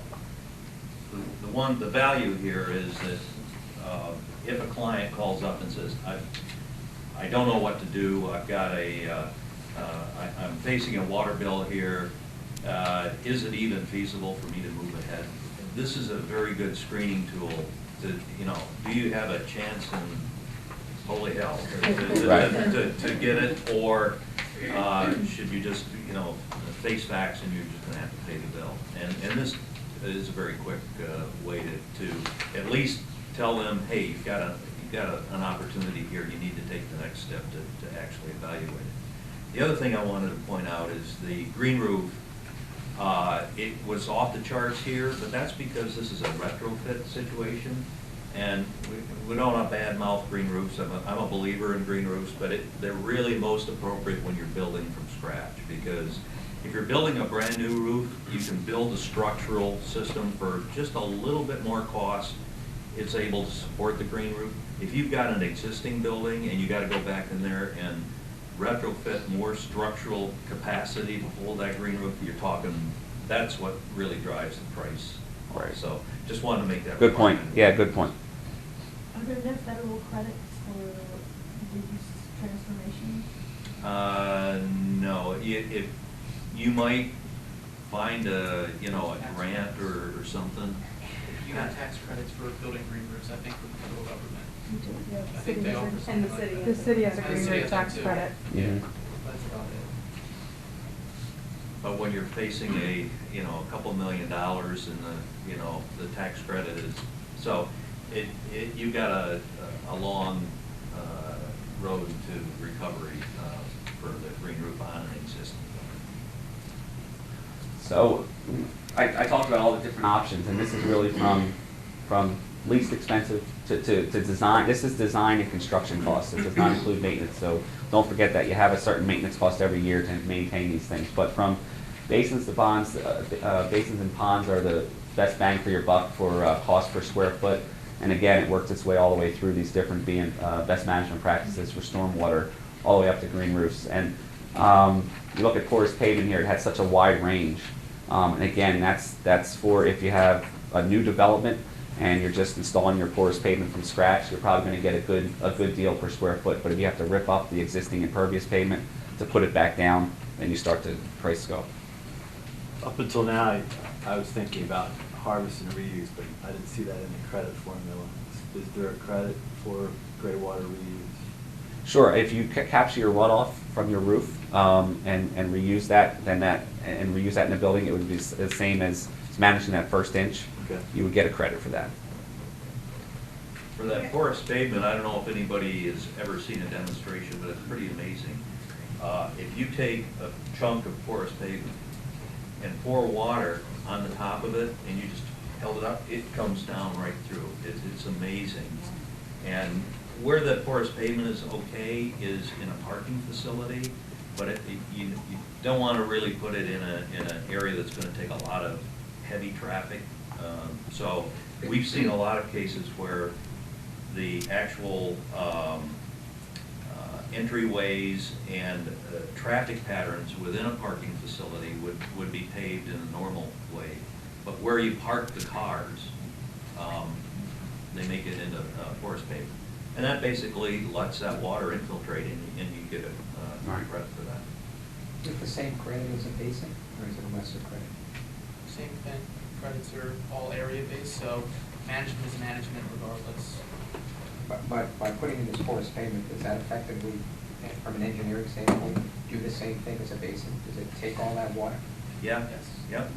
The value here is that if a client calls up and says, I don't know what to do, I've got I'm facing a water bill here, is it even feasible for me to move ahead? This is a very good screening tool to, do you have a chance in holy hell to get it, or should you just, face facts and you're just gonna have to pay the bill? And this is a very quick way to at least tell them, hey, you've got an opportunity here, you need to take the next step to actually evaluate it. The other thing I wanted to point out is the green roof. It was off the charts here, but that's because this is a retrofit situation, and we don't want to badmouth green roofs. I'm a believer in green roofs, but they're really most appropriate when you're building from scratch, because if you're building a brand new roof, you can build a structural system for just a little bit more cost. It's able to support the green roof. If you've got an existing building and you got to go back in there and retrofit more structural capacity to hold that green roof, you're talking, that's what really drives the price. Right. So just wanted to make that. Good point. Yeah, good point. Are there no federal credits for reduced transformation? No. If you might find a grant or something. You got tax credits for building green roofs, I think, from the federal government. You do, yeah. I think they offer something And the like city. that. The city has a And the green city roof has tax that too. credit. Mhm. That's about it. But when you're facing a couple $1 million and the tax credit is, so you've got a long road to recovery for the green roof on an existing building. So I talked about all the different options, and this is really from least expensive to design. This is design and construction costs. It does not include maintenance. So don't forget that you have a certain maintenance cost every year to maintain these things. But from basins to ponds, basins and ponds are the best bang for your buck for cost per square foot. And again, it works its way all the way through these different best management practices for stormwater, all the way up to green roofs. And you look at porous pavement here; it has such a wide range. And again, that's for if you have a new development and you're just installing your porous pavement from scratch, you're probably going to get a good deal per square foot. But if you have to rip up the existing impervious pavement to put it back down, then you start to price go. Up until now, I was thinking about harvest and reuse, but I didn't see that in the credit formula. Is there a credit for gray water reuse? Sure. If you capture your runoff from your roof and reuse that, and reuse that in the building, it would be the same as managing that first inch. Okay. You would get a credit for that. For that porous pavement, I don't know if anybody has ever seen a demonstration, but it's pretty amazing. If you take a chunk of porous pavement and pour water on the top of it, and you just held it up, it comes down right through. It's amazing. And where that porous pavement is okay is in a parking facility, but you don't want to really put it in an area that's going to take a lot of heavy traffic. So we've seen a lot of cases where the actual entryways and traffic patterns within a parking facility would be paved in a normal way. But where you park the cars, they make it into porous pavement. And that basically lets that water infiltrate and you get a credit for that. Is it the same credit as a basin, or is it a lesser credit? Same thing. Credits are all area-based, so management is management regardless. But by putting in this porous pavement, does that effectively, from an engineering standpoint, do the same thing as a basin? Does it take all that water? Yeah. Yes. Yep,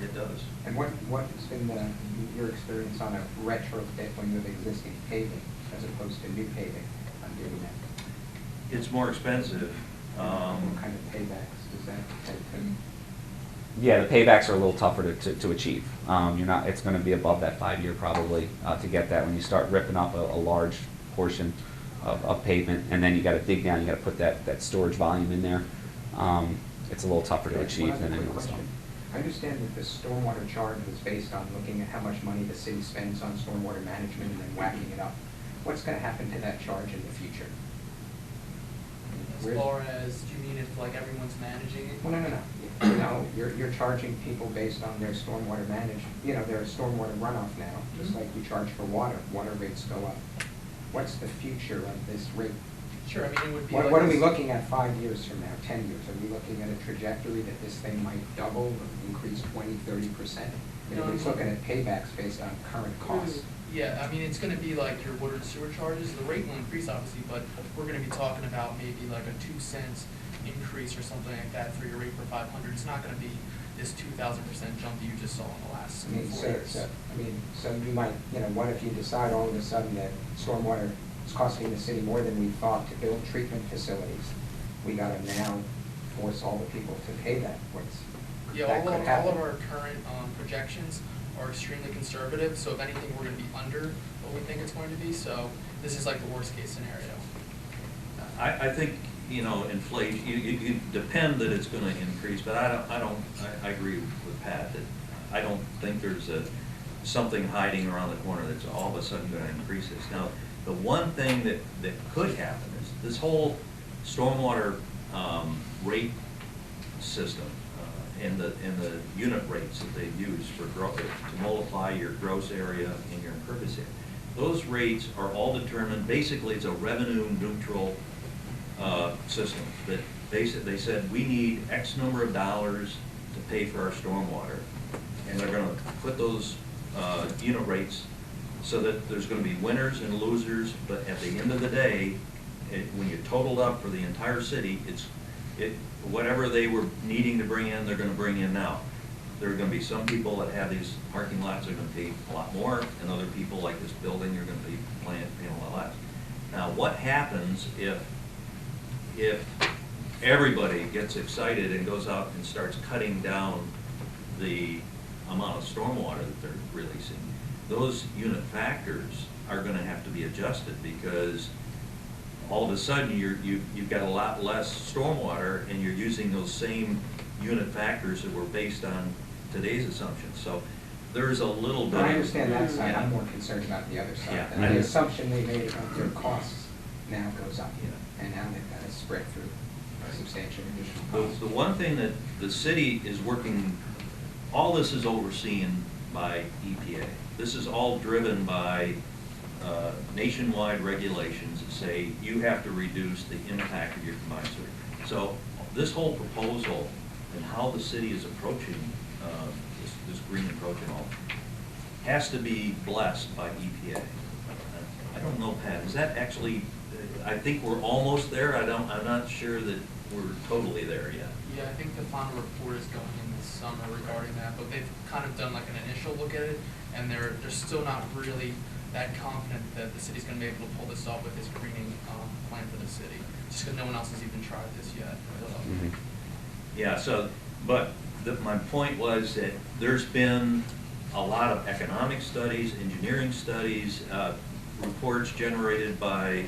it does. And what's been your experience on a retrofit when you have existing paving as opposed to new paving on doing that? It's more expensive. What kind of paybacks does that take to? Yeah, the paybacks are a little tougher to achieve. It's going to be above that 5-year probably to get that. When you start ripping up a large portion of pavement, and then you got to dig down, you got to put that storage volume in there. It's a little tougher to achieve than anything else. I understand that the stormwater charge was based on looking at how much money the city spends on stormwater management and then whacking it up. What's going to happen to that charge in the future? As far as, do you mean if like everyone's managing it? Well, no. You know, you're charging people based on their stormwater their stormwater runoff now, just like you charge for water. Water rates go up. What's the future of this rate Sure, I mean, it would be What, like what are we this- looking at 5 years from now, 10 years? Are we looking at a trajectory that this thing might double or increase 20, 30%? Everybody's looking at paybacks based on current costs. Yeah, I mean, it's gonna be like your water and sewer charges, the rate will increase obviously, but we're gonna be talking about maybe like a 2 cents increase or something like that for your rate per 500. It's not gonna be this 2,000% jump that you just saw in the last I mean, 4 years. so you might, what if you decide all of a sudden that stormwater is costing the city more than we thought to build treatment facilities? We gotta now force all the people to pay that. Yeah, That all could of happen. our current projections are extremely conservative, so if anything, we're gonna be under what we think it's going to be, so this is like the worst case scenario. I think, inflation, you depend that it's gonna increase, but I agree with Pat that I don't think there's something hiding around the corner that's all of a sudden gonna increase this. Now, the one thing that could happen is this whole stormwater rate system and the unit rates that they use for to multiply your gross area and your impervious area. Those rates are all determined, basically it's a revenue neutral system that they said we need X number of dollars to pay for our stormwater, and they're going to put those unit rates so that there's going to be winners and losers, but at the end of the day, when you total up for the entire city, whatever they were needing to bring in, they're going to bring in now. There are going to be some people that have these parking lots that are going to pay a lot more, and other people like this building are going to be paying a lot less. Now, what happens if everybody gets excited and goes out and starts cutting down the amount of stormwater that they're releasing? Those unit factors are going to have to be adjusted, because all of a sudden you've got a lot less stormwater and you're using those same unit factors that were based on today's assumptions. So there's a little bit. I understand that side. I'm more concerned about the other side. Yeah. And the assumption they made about their costs now goes up, and now they've got to spread through a substantial additional cost. The one thing that the city is working, all this is overseen by EPA. This is all driven by nationwide regulations that say you have to reduce the impact of your combined sewer. So this whole proposal and how the city is approaching this green approach and all has to be blessed by EPA. I don't know, Pat, is that actually, I think we're almost there. I'm not sure that we're totally there yet. Yeah, I think the final report is going in this summer regarding that, but they've kind of done like an initial look at it, and they're still not really that confident that the city's going to be able to pull this off with this greening plan for the city, just because no one else has even tried this yet. Yeah, so, but my point was that there's been a lot of economic studies, engineering studies, reports generated by,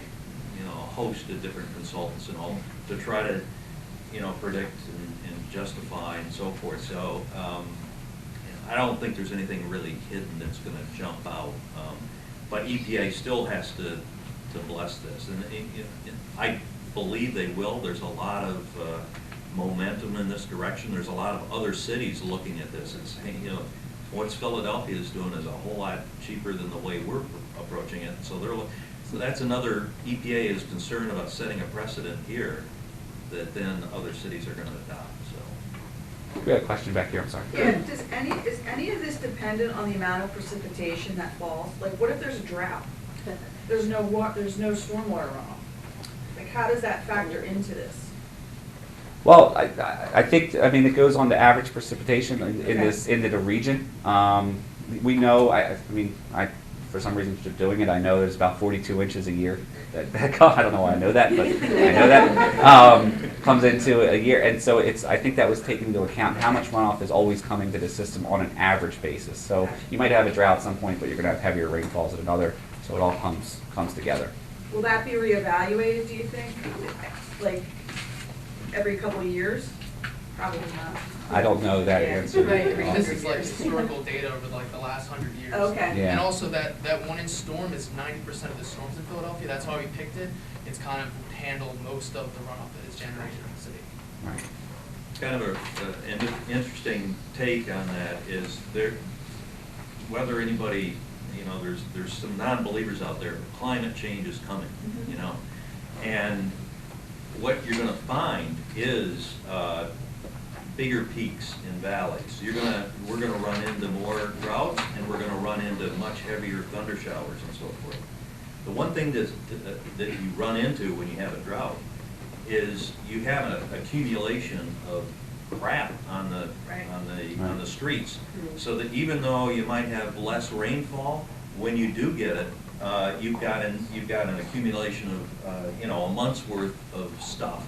a host of different consultants and all to try to, predict and justify and so forth. So, I don't think there's anything really hidden that's going to jump out. But EPA still has to bless this, and I believe they will. There's a lot of momentum in this direction. There's a lot of other cities looking at this and saying, what Philadelphia is doing is a whole lot cheaper than the way we're approaching it. So that's another, EPA is concerned about setting a precedent here that then other cities are going to adopt. So We got a question back here, I'm sorry. Yeah, is any of this dependent on the amount of precipitation that falls? Like, what if there's a drought? There's no stormwater runoff. Like, how does that factor into this? Well, I think, it goes on the average precipitation into the region. We know, I for some reason doing it, I know there's about 42 inches a year. I don't know why I know that, but I know that comes into a year. And so I think that was taken into account. How much runoff is always coming to the system on an average basis. So you might have a drought at some point, but you're going to have heavier rainfalls at another. So it all comes together. Will that be reevaluated, do you think? Like, every couple of years? Probably not. I don't know that answer. This is like historical data over like the last 100 years. Okay. Yeah. And also that 1-inch storm is 90% of the storms in Philadelphia. That's why we picked it. It's kind of handled most of the runoff that is generated in the city. Right. kind of an interesting take on that is whether anybody, there's some non-believers out there, climate change is coming, And what you're going to find is bigger peaks in valleys. We're going to run into more droughts, and we're going to run into much heavier thunder showers and so forth. The one thing that you run into when you have a drought is you have an accumulation of crap on the streets, so that even though you might have less rainfall, when you do get it, you've got an accumulation of a month's worth of stuff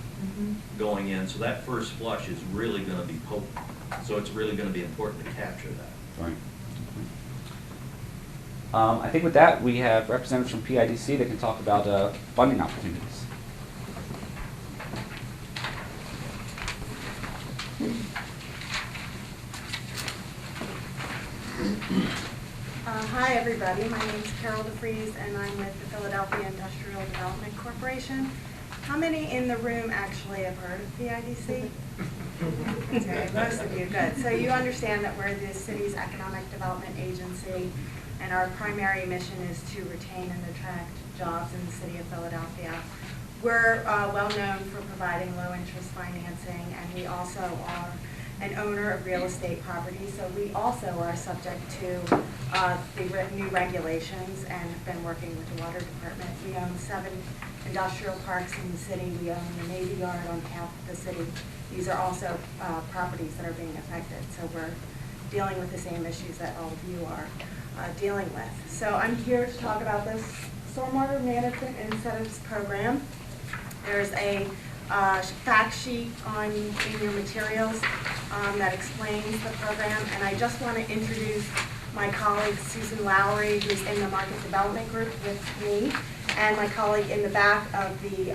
going in. So that first flush is really going to be potent. So it's really going to be important to capture that. Right. I think with that, we have representatives from PIDC that can talk about funding opportunities. Hi, everybody. My name is Carol DeFries, and I'm with the Philadelphia Industrial Development Corporation. How many in the room actually have heard of PIDC? Okay, most of you, good. So you understand that we're the city's economic development agency, and our primary mission is to retain and attract jobs in the city of Philadelphia. We're well known for providing low-interest financing, and we also are an owner of real estate properties, so we also are subject to the new regulations and have been working with the water department. We own 7 industrial parks in the city. We own the Navy Yard on half of the city. These are also properties that are being affected, so we're dealing with the same issues that all of you are dealing with. So I'm here to talk about this Stormwater Management Incentives Program. There's a fact sheet in your materials that explains the program, and I just want to introduce my colleague Susan Lowry, who's in the Market Development Group with me, and my colleague in the back of the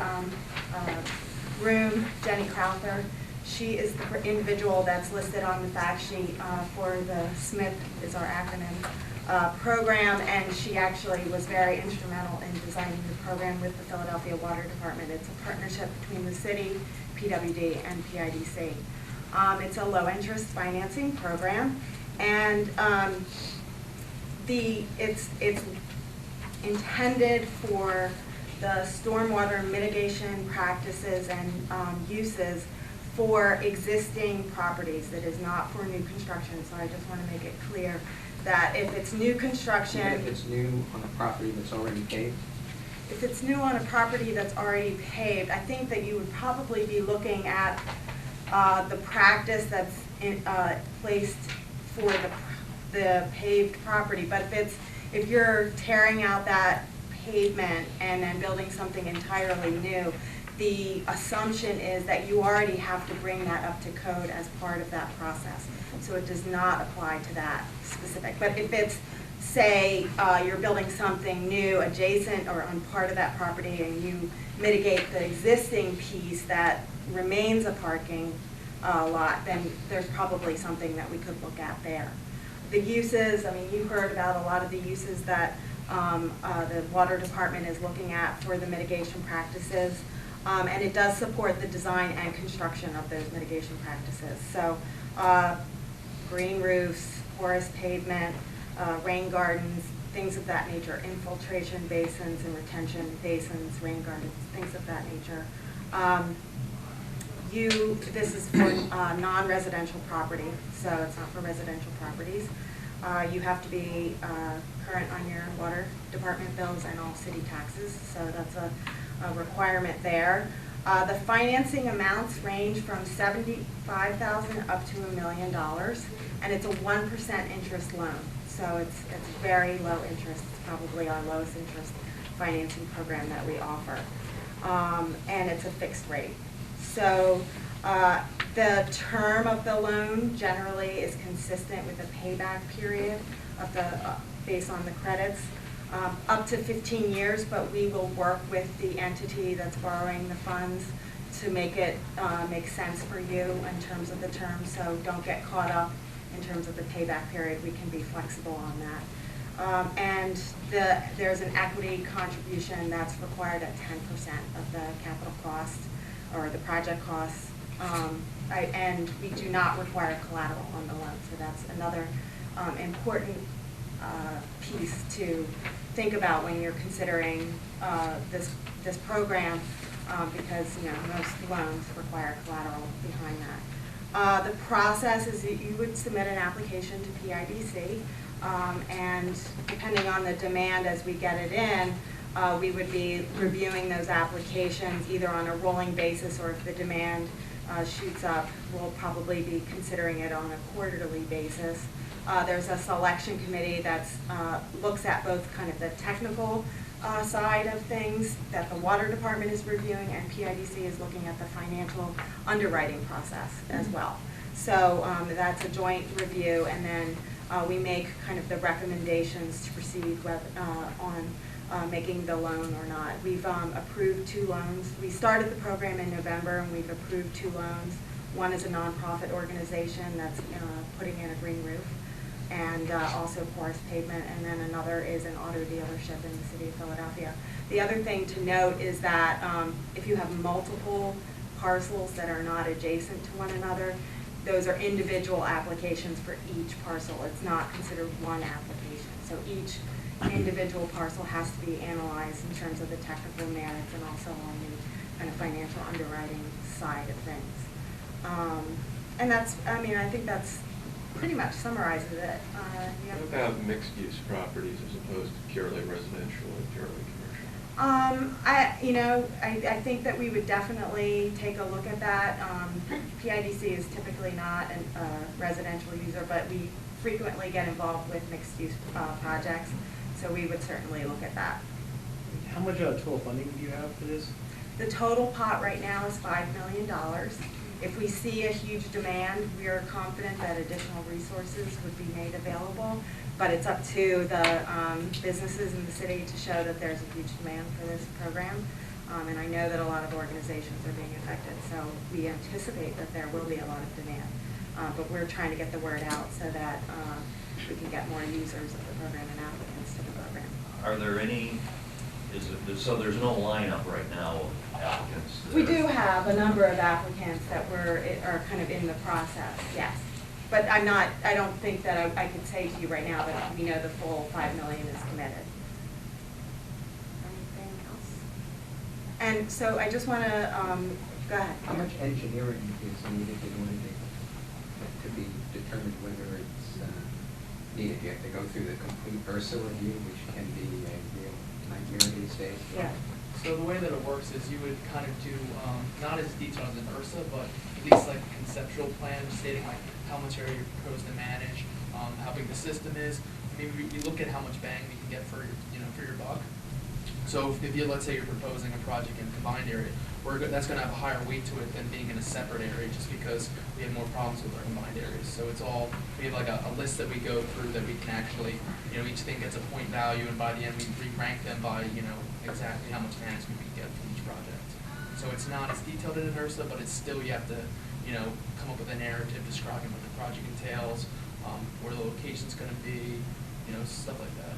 room, Jenny Crowther. She is the individual that's listed on the fact sheet for the SMIP, is our acronym, program, and she actually was very instrumental in designing the program with the Philadelphia Water Department. It's a partnership between the city, PWD, and PIDC. It's a low-interest financing program, and it's intended for the stormwater mitigation practices and uses for existing properties. It is not for new construction, so I just want to make it clear that if it's new construction... Even if it's new on a property that's already paved? If it's new on a property that's already paved, I think that you would probably be looking at the practice that's placed for the paved property. But if you're tearing out that pavement and then building something entirely new, the assumption is that you already have to bring that up to code as part of that process. So it does not apply to that specific. But if it's, say, you're building something new adjacent or on part of that property and you mitigate the existing piece that remains a parking lot, then there's probably something that we could look at there. The uses, I mean, you heard about a lot of the uses that the water department is looking at for the mitigation practices. And it does support the design and construction of those mitigation practices. So green roofs, porous pavement, rain gardens, things of that nature, infiltration basins and retention basins, rain gardens, things of that nature. This is for non-residential property, so it's not for residential properties. You have to be current on your water department bills and all city taxes, so that's a requirement there. The financing amounts range from $75,000 up to $1 million, and it's a 1% interest loan. So it's very low interest. It's probably our lowest interest financing program that we offer, and it's a fixed rate. So the term of the loan generally is consistent with the payback period of the based on the credits. Up to 15 years, but we will work with the entity that's borrowing the funds to make it make sense for you in terms of the term, so don't get caught up in terms of the payback period. We can be flexible on that. And there's an equity contribution that's required at 10% of the capital cost or the project costs, and we do not require collateral on the loan, so that's another important piece to think about when you're considering this program. because, most loans require collateral behind that. The process is that you would submit an application to PIDC, and depending on the demand as we get it in, we would be reviewing those applications either on a rolling basis, or if the demand shoots up, we'll probably be considering it on a quarterly basis. There's a selection committee that looks at both kind of the technical side of things that the water department is reviewing, and PIDC is looking at the financial underwriting process as well. So that's a joint review, and then we make kind of the recommendations to proceed with, on making the loan or not. We've approved 2 loans. We started the program in November, and we've approved 2 loans. One is a nonprofit organization that's putting in a green roof, and also porous pavement, and then another is an auto dealership in the city of Philadelphia. The other thing to note is that if you have multiple parcels that are not adjacent to one another, those are individual applications for each parcel. It's not considered one application. So each individual parcel has to be analyzed in terms of the technical merits and also on the kind of financial underwriting side of things. And that's, I think that's pretty much summarizes it. Yeah. What about mixed-use properties as opposed to purely residential or purely commercial? I think that we would definitely take a look at that. PIDC is typically not a residential user, but we frequently get involved with mixed-use projects, so we would certainly look at that. How much total funding do you have for this? The total pot right now is $5 million. If we see a huge demand, we are confident that additional resources would be made available, but it's up to the businesses in the city to show that there's a huge demand for this program. And I know that a lot of organizations are being affected, so we anticipate that there will be a lot of demand. But we're trying to get the word out so that we can get more users of the program and applicants to the program. Are there any, so there's no lineup right now of applicants? We do have a number of applicants that are kind of in the process, yes. But I don't think that I could say to you right now that we know the full $5 million is committed. Anything else? And so I just want to, go ahead. How much engineering is needed in order to be determined whether it's needed? You have to go through the complete URSA review, which can be a real nightmare these days. Yeah. So the way that it works is you would kind of do, not as detailed as an URSA, but at least like a conceptual plan stating like how much area you propose to manage, how big the system is. I mean, we look at how much bang we can get for your buck. So if you, let's say you're proposing a project in a combined area, that's going to have a higher weight to it than being in a separate area, just because we have more problems with our combined areas. So it's all, we have like a list that we go through that we can actually, each thing gets a point value, and by the end we rank them by, exactly how much management we get from each project. So it's not as detailed in an URSA, but it's still, you have to, come up with a narrative describing what the project entails, where the location's going to be, stuff like that.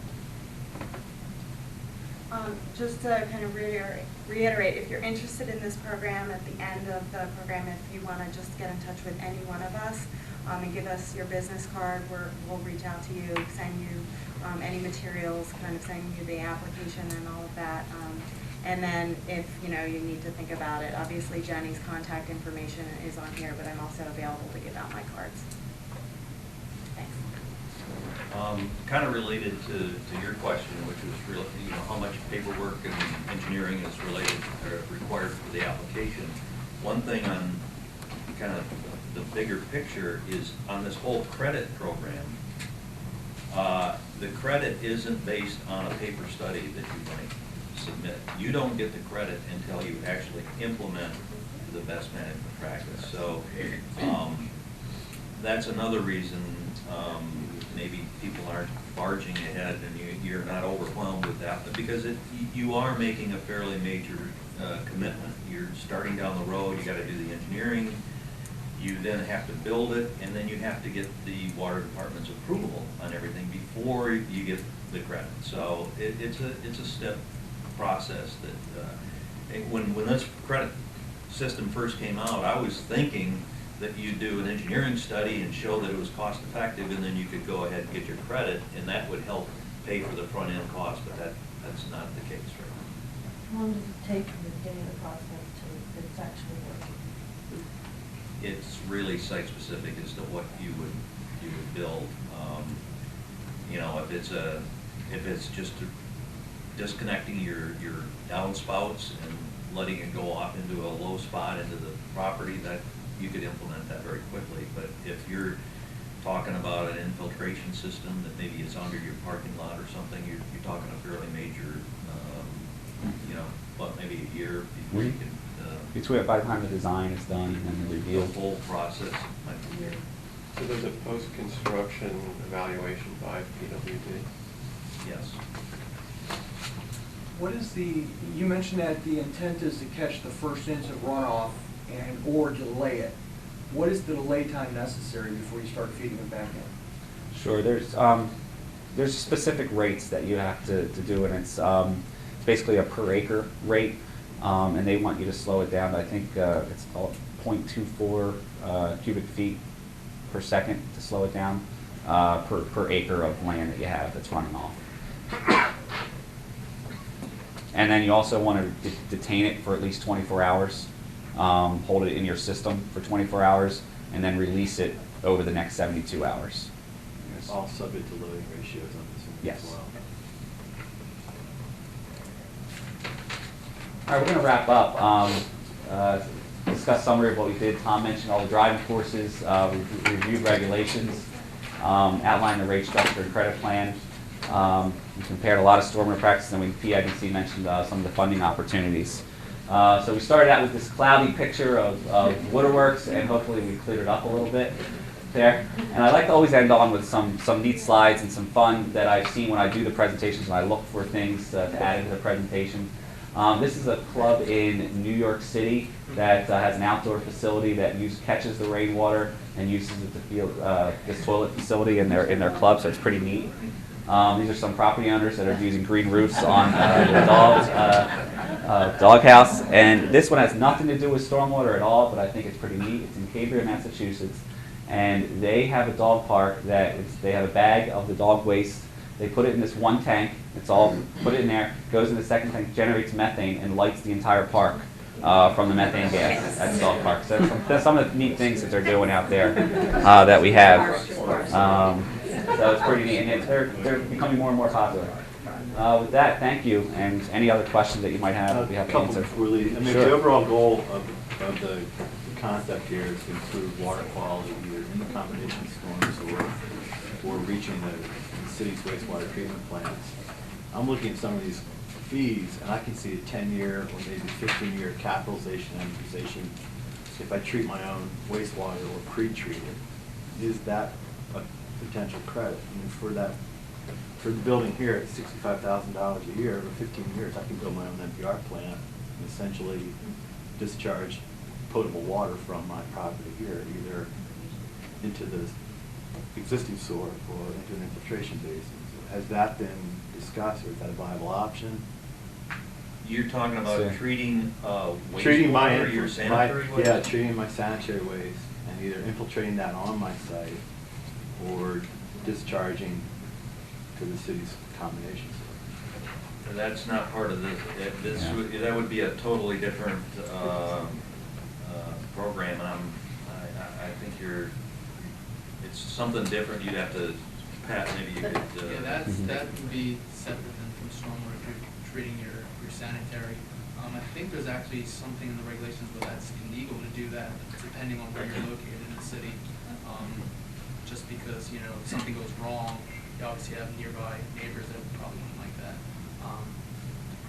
Just to kind of reiterate, if you're interested in this program, at the end of the program, if you want to just get in touch with any one of us and give us your business card, we'll reach out to you, send you any materials, kind of send you the application and all of that. And then if you need to think about it, obviously Jenny's contact information is on here, but I'm also available to give out my cards. Thanks. Kind of related to your question, which was really, how much paperwork and engineering is required for the application. One thing on kind of the bigger picture is on this whole credit program, the credit isn't based on a paper study that you might submit. You don't get the credit until you actually implement the best management practice. So that's another reason maybe people aren't barging ahead and you're not overwhelmed with that, but because you are making a fairly major commitment. You're starting down the road, you got to do the engineering, you then have to build it, and then you have to get the water department's approval on everything before you get the credit. So it's a step process that when this credit system first came out, I was thinking that you do an engineering study and show that it was cost effective, and then you could go ahead and get your credit, and that would help pay for the front end cost, but that's not the case right now. long does it take from the beginning of the process to it's actually working? It's really site-specific as to what you would build. You know, if it's just disconnecting your downspouts and letting it go off into a low spot into the property, that you could implement that very quickly. But if you're talking about an infiltration system that maybe is under your parking lot or something, you're talking a fairly major, you know, but maybe a year before you can. Between by the time the design is done and then the review. The whole process might be a year. So there's a post-construction evaluation by PWD? Yes. What is you mentioned that the intent is to catch the first inch of runoff or delay it. What is the delay time necessary before you start feeding it back in? Sure, there's specific rates that you have to do, and it's basically a per acre rate, and they want you to slow it down. I think it's called 0.24 cubic feet per second to slow it down per acre of land that you have that's running off. And then you also want to detain it for at least 24 hours, hold it in your system for 24 hours, and then release it over the next 72 hours. Yes. All subject to loading ratios on this one Yes. as well. All right, we're going to wrap up. Discuss summary of what we did. Tom mentioned all the driving courses, we reviewed regulations, outlined the rate structure and credit plan. We compared a lot of stormwater practices, and PIDC mentioned some of the funding opportunities. So we started out with this cloudy picture of waterworks, and hopefully we cleared it up a little bit there. And I like to always end on with some neat slides and some fun that I've seen when I do the presentations, and I look for things to add into the presentation. This is a club in New York City that has an outdoor facility that catches the rainwater and uses it to fill this toilet facility in their club, so it's pretty neat. These are some property owners that are using green roofs on the doghouse. And this one has nothing to do with stormwater at all, but I think it's pretty neat. It's in Cambria, Massachusetts. And they have a dog park they have a bag of the dog waste. They put it in this one tank. It's all put it in there, goes in the second tank, generates methane, and lights the entire park from the methane gas at the dog park. So that's some of the neat things that they're doing out there that we have. So it's pretty neat, and they're becoming more and more popular. With that, thank you, and any other questions that you might have, we have to answer. Really, I mean, Sure. the overall goal of the concept here is to improve water quality either in the combination storms or reaching the city's wastewater treatment plants. I'm looking at some of these fees, and I can see a 10-year or maybe 15-year capitalization and amortization if I treat my own wastewater or pre-treat it. Is that a potential credit? I mean, for the building here, it's $65,000 a year. Over 15 years, I can build my own NPR plant and essentially discharge potable water from my property here, either into the existing sewer or into an infiltration basin. So has that been discussed, or is that a viable option? You're talking about treating wastewater, your sanitary waste? Yeah, treating my sanitary waste and either infiltrating that on my site or discharging to the city's combination sewer. That's not part of this. That would be a totally different program, and I think it's something different. You'd have to, Pat, maybe you could. Yeah, that would be separate than from stormwater if you're treating your sanitary. I think there's actually something in the regulations where that's illegal to do that, depending on where you're located in the city. Just because, you know, if something goes wrong, you obviously have nearby neighbors that probably wouldn't like that.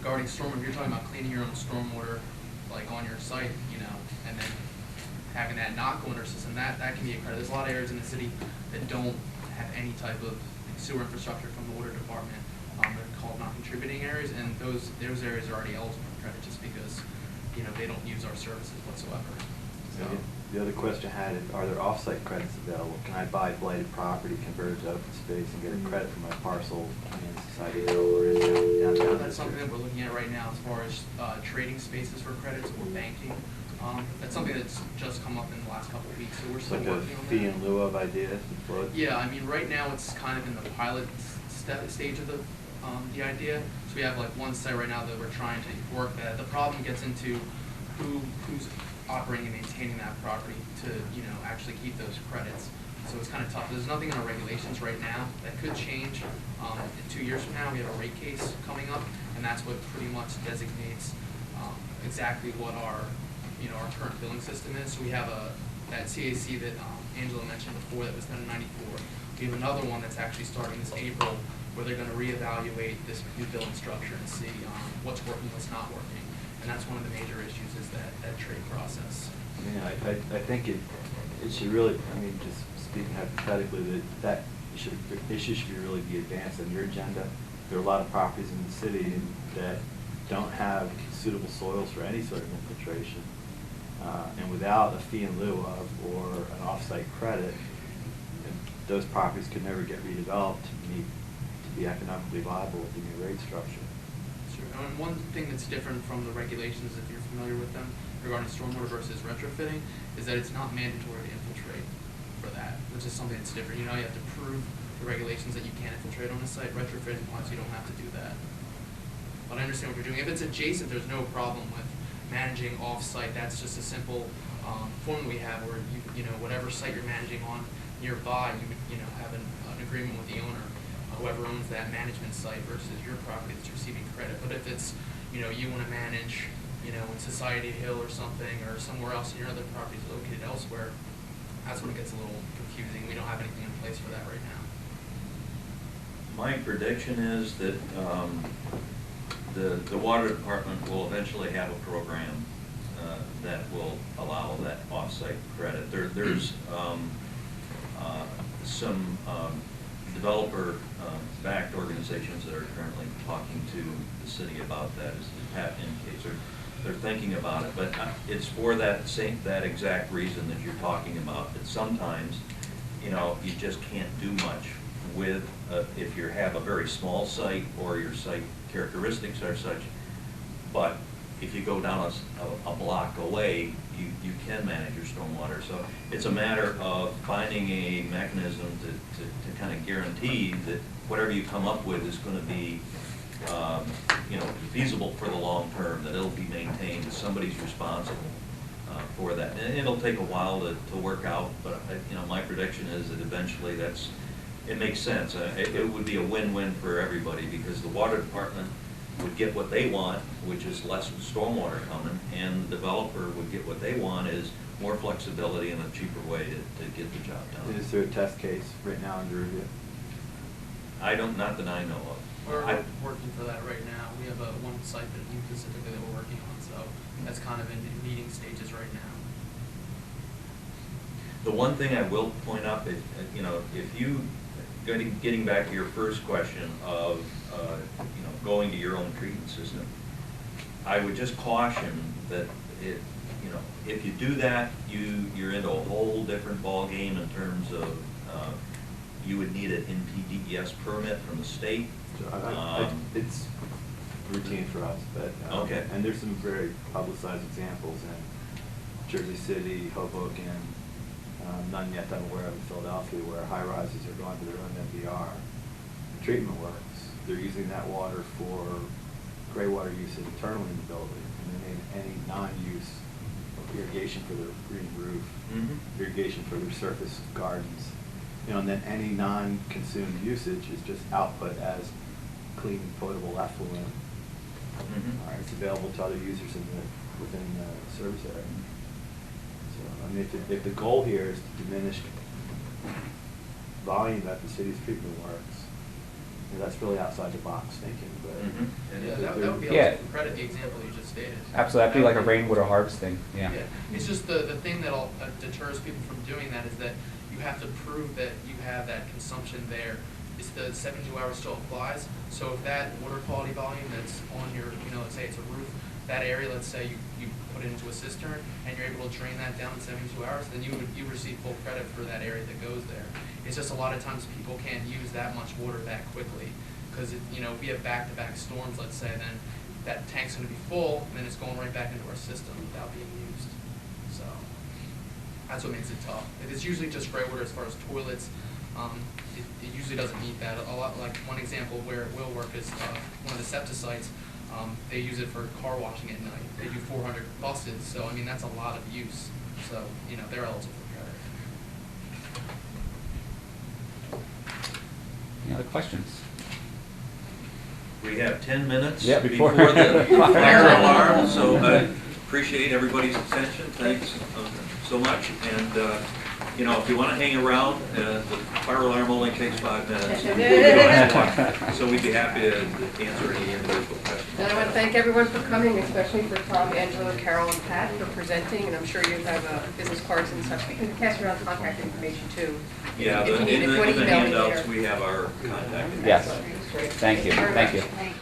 Regarding stormwater, if you're talking about cleaning your own stormwater, like on your site, you know, and then having that not go in our system, that can be a credit. There's a lot of areas in the city that don't have any type of sewer infrastructure from the water department. They're called non-contributing areas, and those areas are already eligible for credit just because, you know, they don't use our services whatsoever. So. The other question I had is, are there off-site credits available? Can I buy blighted property, convert it to open space, and get a credit for my parcel in society or in downtown? That's something that we're looking at right now as far as trading spaces for credits or banking. That's something that's just come up in the last couple of weeks, so we're still working on that. Like a fee in lieu of idea? Yeah, I mean, right now it's kind of in the pilot stage of the idea. So we have like one site right now that we're trying to work that. The problem gets into who's operating and maintaining that property to, actually keep those credits. So it's kind of tough. There's nothing in our regulations right now. That could change. In 2 years from now, we have a rate case coming up, and that's what pretty much designates exactly what our current billing system is. So we have that CAC that Angelo mentioned before that was done in '94. We have another one that's actually starting this April, where they're going to reevaluate this new billing structure and see what's working, what's not working. And that's one of the major issues is that trade process. Yeah, I think it should really, just speaking hypothetically, that issue should really be advanced on your agenda. There are a lot of properties in the city that don't have suitable soils for any sort of infiltration. And without a fee in lieu of or an off-site credit, those properties could never get redeveloped to be economically viable with the new rate structure. Sure. And one thing that's different from the regulations, if you're familiar with them, regarding stormwater versus retrofitting, is that it's not mandatory to infiltrate for that, which is something that's different. You have to prove the regulations that you can't infiltrate on a site. Retrofitting wise, you don't have to do that. But I understand what you're doing. If it's adjacent, there's no problem with managing off-site. That's just a simple form we have where whatever site you're managing on nearby, you would have an agreement with the owner, whoever owns that management site versus your property that's receiving credit. But if it's you want to manage in Society Hill or something or somewhere else and your other property is located elsewhere, that's when it gets a little confusing. We don't have anything in place for that right now. My prediction is that the water department will eventually have a program that will allow that off-site credit. There's some developer-backed organizations that are currently talking to the city about that, as Pat indicates. They're thinking about it, but it's for that exact reason that you're talking about. That sometimes, you just can't do much with if you have a very small site or your site characteristics are such. But if you go down a block away, you can manage your stormwater. So it's a matter of finding a mechanism to kind of guarantee that whatever you come up with is going to be feasible for the long term, that it'll be maintained, somebody's responsible for that. And it'll take a while to work out, but my prediction is that eventually it makes sense. It would be a win-win for everybody because the water department would get what they want, which is less stormwater coming, and the developer would get what they want is more flexibility and a cheaper way to get the job done. Is there a test case right now under review? Not that I know of. We're working for that right now. We have one site that specifically that we're working on, so that's kind of in meeting stages right now. The one thing I will point out is, if you, getting back to your first question of, going to your own treatment system, I would just caution that if you do that, you're into a whole different ballgame in terms of, you would need an NPDES permit from the state. It's routine for us, but okay. And there's some very publicized examples in Jersey City, Hoboken, none yet that I'm aware of in Philadelphia, where high rises are going to their own MBR. The treatment works. They're using that water for gray water usage internally in the building, and then any non-use of irrigation for their green roof, irrigation for their surface gardens. And then any non-consumed usage is just output as clean, potable effluent. It's available to other users within the service area. So, if the goal here is to diminish volume at the city's treatment works, that's really outside the box thinking. But that would be helpful to credit the example you just stated. Absolutely, that'd be like a rainwater harvesting. Yeah. It's just the thing that deters people from doing that is that you have to prove that you have that consumption there. It's the 72 hours still applies. So if that water quality volume that's on your, let's say it's a roof, that area, let's say you put it into a cistern and you're able to drain that down in 72 hours, then you receive full credit for that area that goes there. It's just a lot of times people can't use that much water that quickly because if we have back-to-back storms, let's say, then that tank's going to be full and then it's going right back into our system without being used. So that's what makes it tough. It's usually just gray water as far as toilets, It usually doesn't meet that. A lot, like one example where it will work is one of the septic sites. They use it for car washing at night. They do 400 buses, so I mean that's a lot of use. So you know they're eligible for credit. Any other questions? We have 10 minutes Yeah, before before the fire fire alarm. alarm, so I appreciate everybody's attention. Thanks so much. And, you know, if you want to hang around, the fire alarm only takes 5 minutes. So we'd be happy to answer any individual questions. And I want to thank everyone for coming, especially for Thom, Angelo, Carol, and Pat for presenting, and I'm sure you have business cards and such. We can pass around contact information too. Yeah, If you need- if you want to in the email me handouts, later. we have our contact. Yes. Great. Thank you. very Thank much. you.